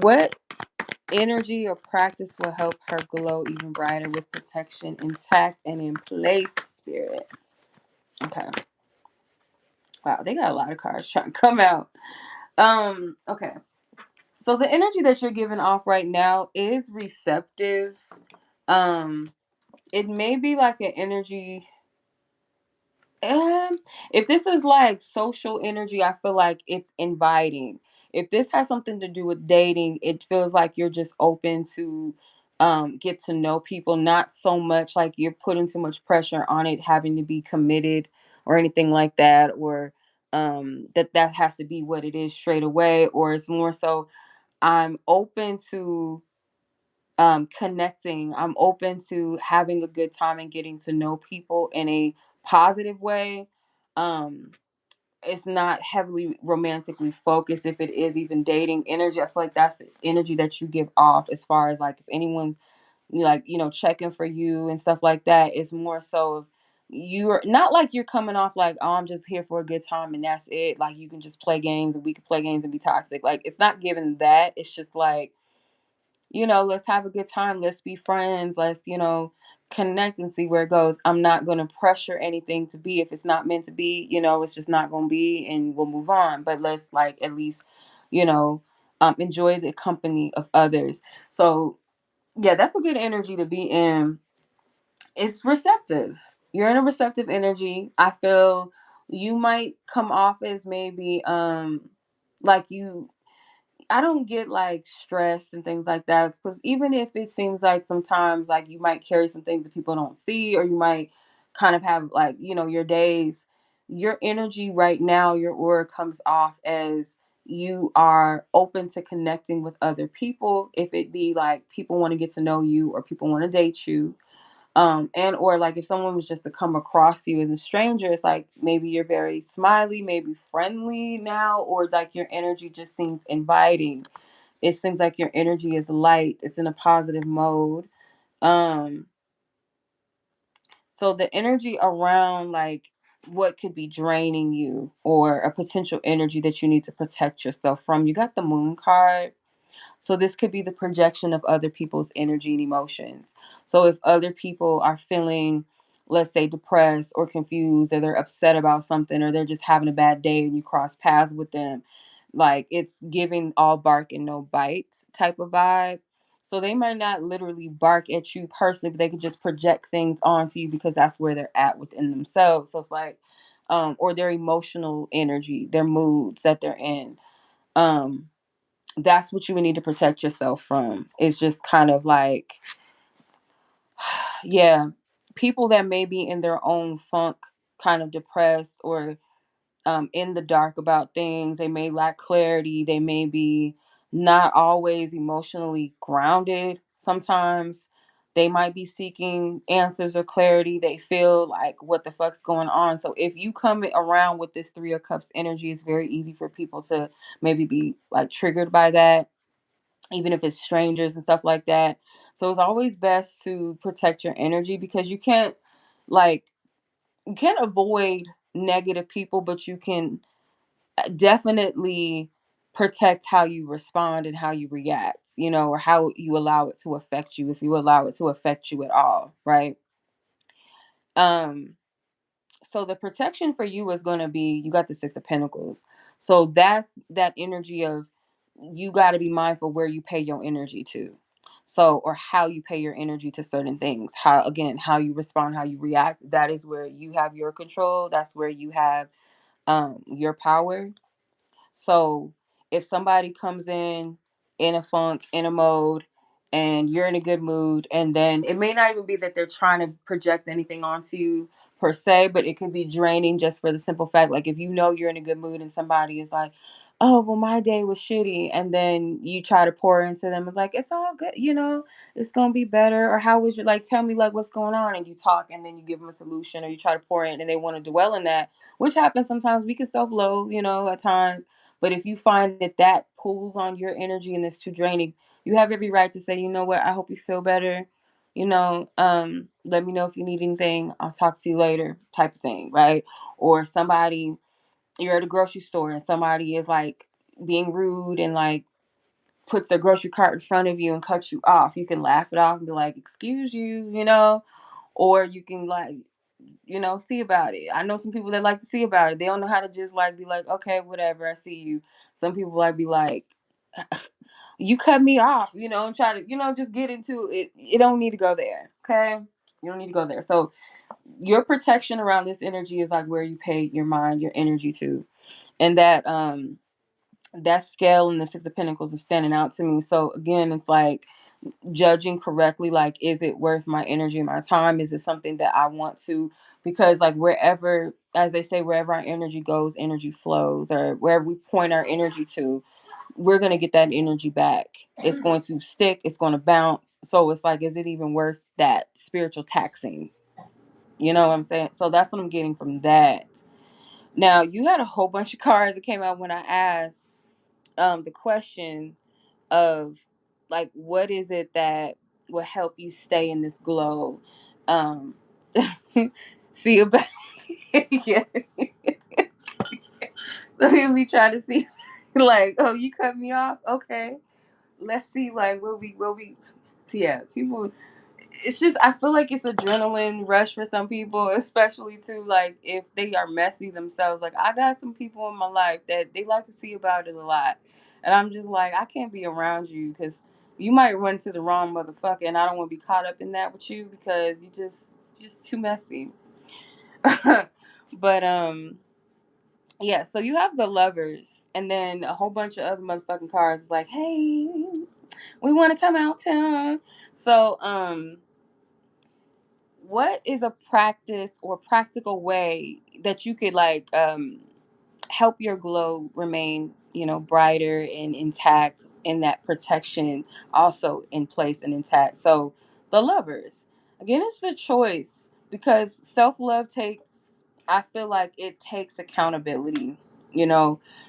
What energy or practice will help her glow even brighter with protection intact and in place, spirit? Okay. Wow, they got a lot of cards trying to come out. Okay. So the energy that you're giving off right now is receptive. Um, it may be like an energy. If this is like social energy, I feel like it's inviting. If this has something to do with dating, it feels like you're just open to get to know people, not so much like you're putting too much pressure on it having to be committed or anything like that, or that has to be what it is straight away, or it's more so I'm open to connecting. I'm open to having a good time and getting to know people in a positive way. Um, it's not heavily romantically focused. If it is even dating energy, I feel like that's the energy that you give off. As far as like if anyone's like checking for you and stuff like that, it's more so of you're not like you're coming off like, oh, I'm just here for a good time and that's it. Like you can just play games and we can play games and be toxic. Like it's not given that. It's just like let's have a good time. Let's be friends. Let's, connect and see where it goes. I'm not going to pressure anything to be. If it's not meant to be, it's just not going to be and we'll move on. But let's like at least, you know, enjoy the company of others. So, yeah, that's a good energy to be in. It's receptive. You're in a receptive energy. I feel you might come off as maybe like you I don't get like stressed and things like that because even if it seems like sometimes like you might carry some things that people don't see or you might kind of have like your days, your energy right now, your aura comes off as you are open to connecting with other people. If it be like people want to get to know you or people want to date you, and or like if someone was just to come across you as a stranger, it's like maybe you're very smiley, maybe friendly now, or like your energy just seems inviting. It seems like your energy is light, it's in a positive mode. um so the energy around like what could be draining you or a potential energy that you need to protect yourself from, you got the moon card. So this could be the projection of other people's energy and emotions. So if other people are feeling, let's say, depressed or confused, or they're upset about something, or they're just having a bad day and you cross paths with them, like it's giving all bark and no bite type of vibe. So they might not literally bark at you personally, but they can just project things onto you because that's where they're at within themselves. So it's like, or their emotional energy, their moods that they're in. Um, that's what you would need to protect yourself from. It's just kind of like, yeah, people that may be in their own funk kind of depressed or in the dark about things. They may lack clarity. They may be not always emotionally grounded. Sometimes they might be seeking answers or clarity. They feel like, what the fuck's going on? So if you come around with this Three of Cups energy, it's very easy for people to maybe be like triggered by that, even if it's strangers and stuff like that. So it's always best to protect your energy, because like you can't avoid negative people, but you can definitely protect how you respond and how you react, or how you allow it to affect you, if you allow it to affect you at all, right? Um, so the protection for you is going to be, you got the Six of Pentacles. So that's that energy of, you got to be mindful where you pay your energy to. So, or how you pay your energy to certain things. How you respond, how you react, that is where you have your control. That's where you have your power. So if somebody comes in a funk, in a mode, and you're in a good mood, and then it may not even be that they're trying to project anything onto you per se, but it can be draining just for the simple fact, like if you know you're in a good mood and somebody is like, oh, well, my day was shitty, and then you try to pour into them, it's like, it's all good, it's gonna be better, or how was your, like, tell me, like, what's going on, and you talk, and then you give them a solution, or you try to pour in, and they want to dwell in that, which happens sometimes. We can self-loathe, at times, but if you find that that pulls on your energy and it's too draining, you have every right to say, you know what, I hope you feel better. Let me know if you need anything. I'll talk to you later, type of thing, right? Or somebody, you're at a grocery store and somebody is like being rude and like puts their grocery cart in front of you and cuts you off. You can laugh it off and be like, excuse you, or you can like, see about it. I know some people that like to see about it. They don't know how to just like be like, okay, whatever, I see you. Some people like be like, you cut me off, and try to, just get into it. It don't need to go there. Okay. You don't need to go there. So your protection around this energy is like where you pay your mind, your energy to. And that scale in the Six of Pentacles is standing out to me. So again, it's like judging correctly, like, is it worth my energy and my time? Is it something that I want to, because like wherever, as they say, wherever our energy goes, energy flows, or wherever we point our energy to, we're going to get that energy back. It's going to stick, it's going to bounce. So it's like, is it even worth that spiritual taxing? You know what I'm saying? So that's what I'm getting from that. Now, you had a whole bunch of cards that came out when I asked the question of like, what is it that will help you stay in this glow? Um, see about yeah. So he'll be trying to see, like, oh, you cut me off, okay. Let's see, like, yeah, people. It's just, I feel like it's adrenaline rush for some people, especially too, like if they are messy themselves. Like I got some people in my life that they like to see about it a lot, and I'm just like, I can't be around you because you might run to the wrong motherfucker, and I don't want to be caught up in that with you because you just too messy. But yeah. So you have the Lovers, and then a whole bunch of other motherfucking cards like, hey, we want to come out town. So what is a practice or practical way that you could like help your glow remain, brighter and intact, and that protection also in place and intact? So the Lovers, again, it's the choice, because self-love takes, I feel like it takes accountability.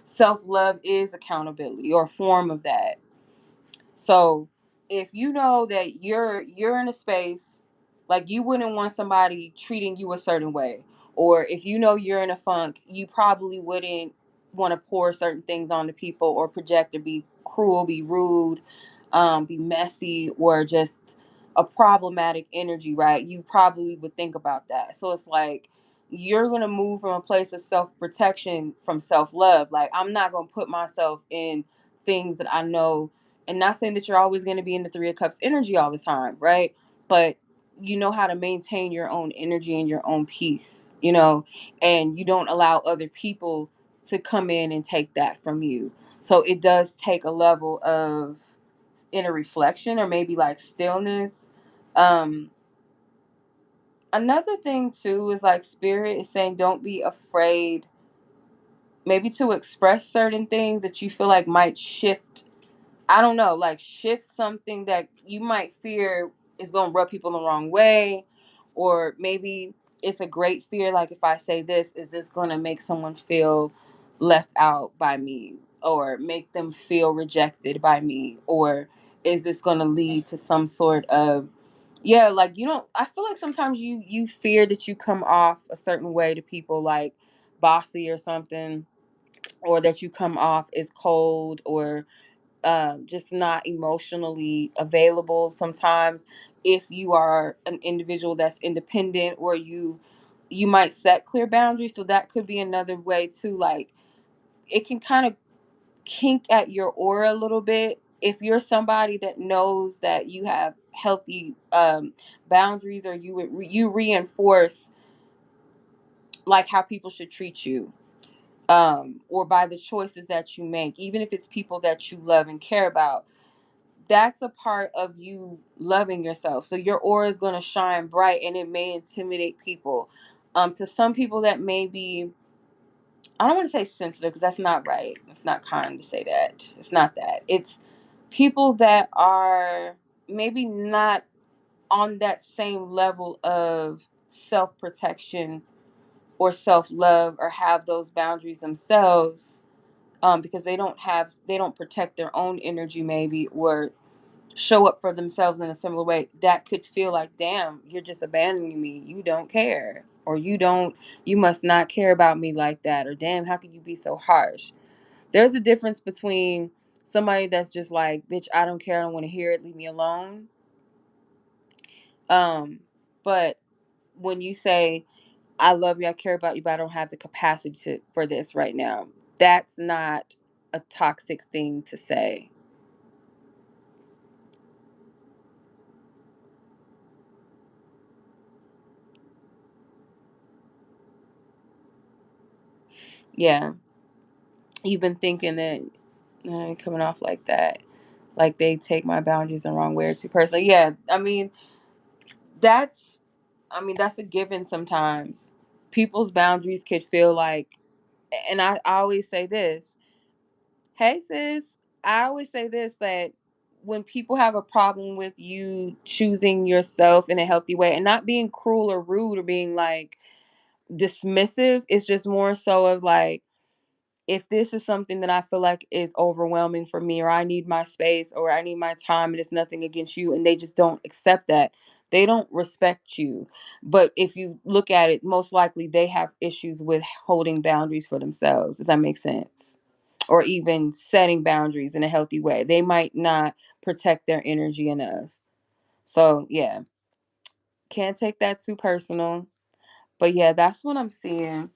Self-love is accountability, or a form of that. So if you know that you're in a space, like you wouldn't want somebody treating you a certain way, or if you know you're in a funk, you probably wouldn't want to pour certain things onto people, or project, or be cruel, be rude, be messy, or just a problematic energy, right? You probably would think about that. So it's like you're gonna move from a place of self protection, from self love. Like, I'm not gonna put myself in things that I know, and not saying that you're always going to be in the Three of Cups energy all the time, right? But you know how to maintain your own energy and your own peace, and you don't allow other people to come in and take that from you. So it does take a level of inner reflection, or maybe like stillness, um, Another thing too is like spirit is saying don't be afraid maybe to express certain things that you feel like might shift. I don't know, like shift something that you might fear is going to rub people the wrong way, or maybe it's a great fear. Like if I say this, is this going to make someone feel left out by me, or make them feel rejected by me, or is this going to lead to some sort of yeah, like you don't. I feel like sometimes you fear that you come off a certain way to people, like bossy or something, or that you come off as cold or just not emotionally available sometimes if you are an individual that's independent, or you might set clear boundaries. So that could be another way too. Like it can kind of kink at your aura a little bit if you're somebody that knows that you have healthy boundaries, or you reinforce like how people should treat you, or by the choices that you make, even if it's people that you love and care about. That's a part of you loving yourself. So your aura is going to shine bright, and it may intimidate people. To some people that may be, I don't want to say sensitive because that's not right. It's not kind to say that. It's not that. It's people that are maybe not on that same level of self protection or self love, or have those boundaries themselves, because they don't protect their own energy maybe, or show up for themselves in a similar way. That could feel like, damn, you're just abandoning me, you don't care, or you must not care about me like that, or damn, how can you be so harsh. There's a difference between somebody that's just like, bitch, I don't care, I don't want to hear it, leave me alone. But when you say, I love you, I care about you, but I don't have the capacity for this right now, that's not a toxic thing to say. Yeah, you've been thinking that coming off like that, like they take my boundaries the wrong way or too personally. Yeah, that's, that's a given sometimes. People's boundaries could feel like, and I always say this, hey sis, I always say this, that when people have a problem with you choosing yourself in a healthy way and not being cruel or rude or being like dismissive, it's just more so of like, if this is something that I feel like is overwhelming for me, or I need my space, or I need my time, and it's nothing against you, and they just don't accept that, they don't respect you. But if you look at it, most likely they have issues with holding boundaries for themselves, if that makes sense, or even setting boundaries in a healthy way. They might not protect their energy enough. So, yeah, can't take that too personal. But yeah, that's what I'm seeing.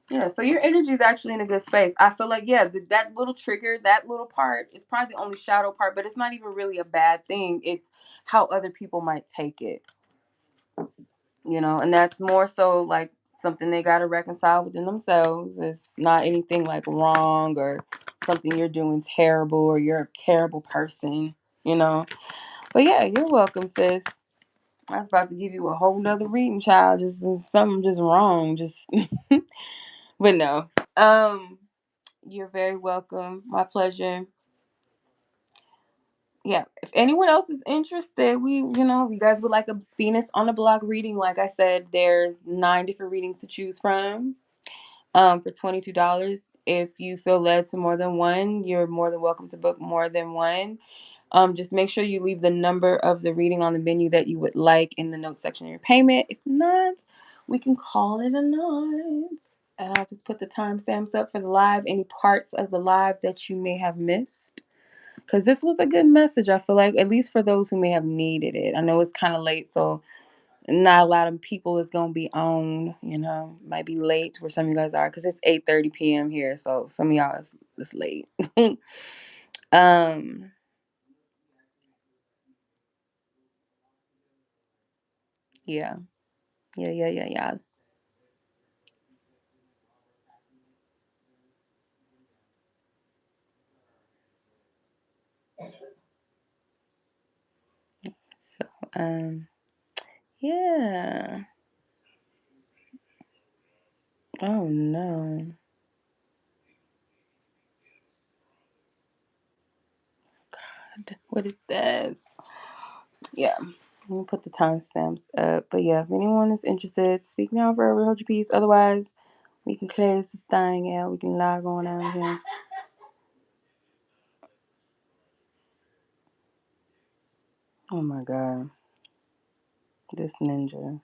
Yeah, so your energy is actually in a good space. I feel like, yeah, that little trigger, that little part is probably the only shadow part, but it's not even really a bad thing. It's how other people might take it, and that's more so like something they got to reconcile within themselves. It's not anything like wrong or something you're doing terrible or you're a terrible person. But yeah, you're welcome, sis. I was about to give you a whole nother reading, child. Just something just wrong. Just, but no. Um, You're very welcome. My pleasure. Yeah. If anyone else is interested, if you guys would like a Venus on the block reading, like I said, there's 9 different readings to choose from. For $22. If you feel led to more than one, you're more than welcome to book more than one. Just make sure you leave the number of the reading on the menu that you would like in the notes section of your payment. If not, we can call it a night. And I'll just put the timestamps up for the live, any parts of the live that you may have missed. Because this was a good message, I feel like, at least for those who may have needed it. I know it's kind of late, so not a lot of people is going to be on, might be late where some of you guys are, because it's 8:30 p.m. here, so some of y'all it's late. um, yeah, yeah. So Um, yeah. Oh no. What is that? Yeah. Let me put the timestamps up. But yeah, if anyone is interested, speak now forever, hold your peace. Otherwise, we can close this thing out. We can log on out here. Oh my god. This ninja.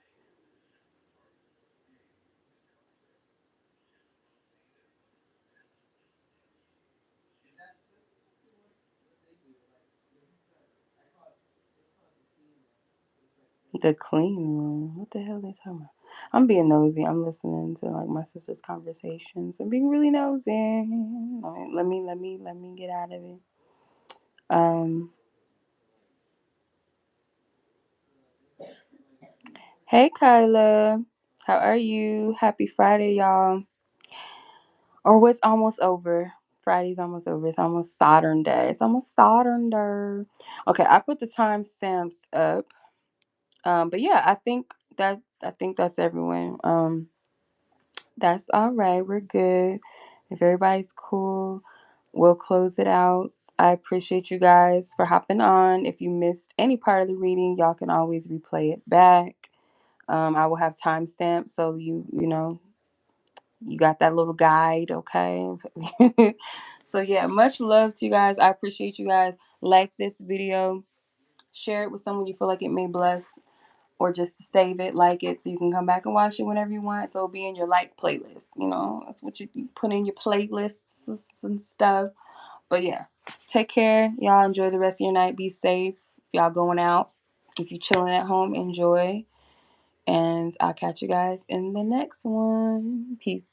The clean room. What the hell are they talking about? I'm being nosy. I'm listening to like my sister's conversations. I'm being really nosy. Let me get out of it. Um, hey Kyla, how are you? Happy Friday, y'all. Or what's almost over. Friday's almost over. It's almost Saturn Day. It's almost Saturn Day. Okay, I put the timestamps up. But yeah, I think that's everyone. That's all right. We're good. If everybody's cool, we'll close it out. I appreciate you guys for hopping on. If you missed any part of the reading, y'all can always replay it back. I will have timestamps so you know you got that little guide, okay? So yeah, much love to you guys. I appreciate you guys. Like this video, share it with someone you feel like it may bless, or just save it, like it, so you can come back and watch it whenever you want. So it'll be in your like playlist. You know, that's what you put in your playlists and stuff. But yeah, take care. Y'all enjoy the rest of your night. Be safe. If y'all going out, if you chilling at home, enjoy. And I'll catch you guys in the next one. Peace.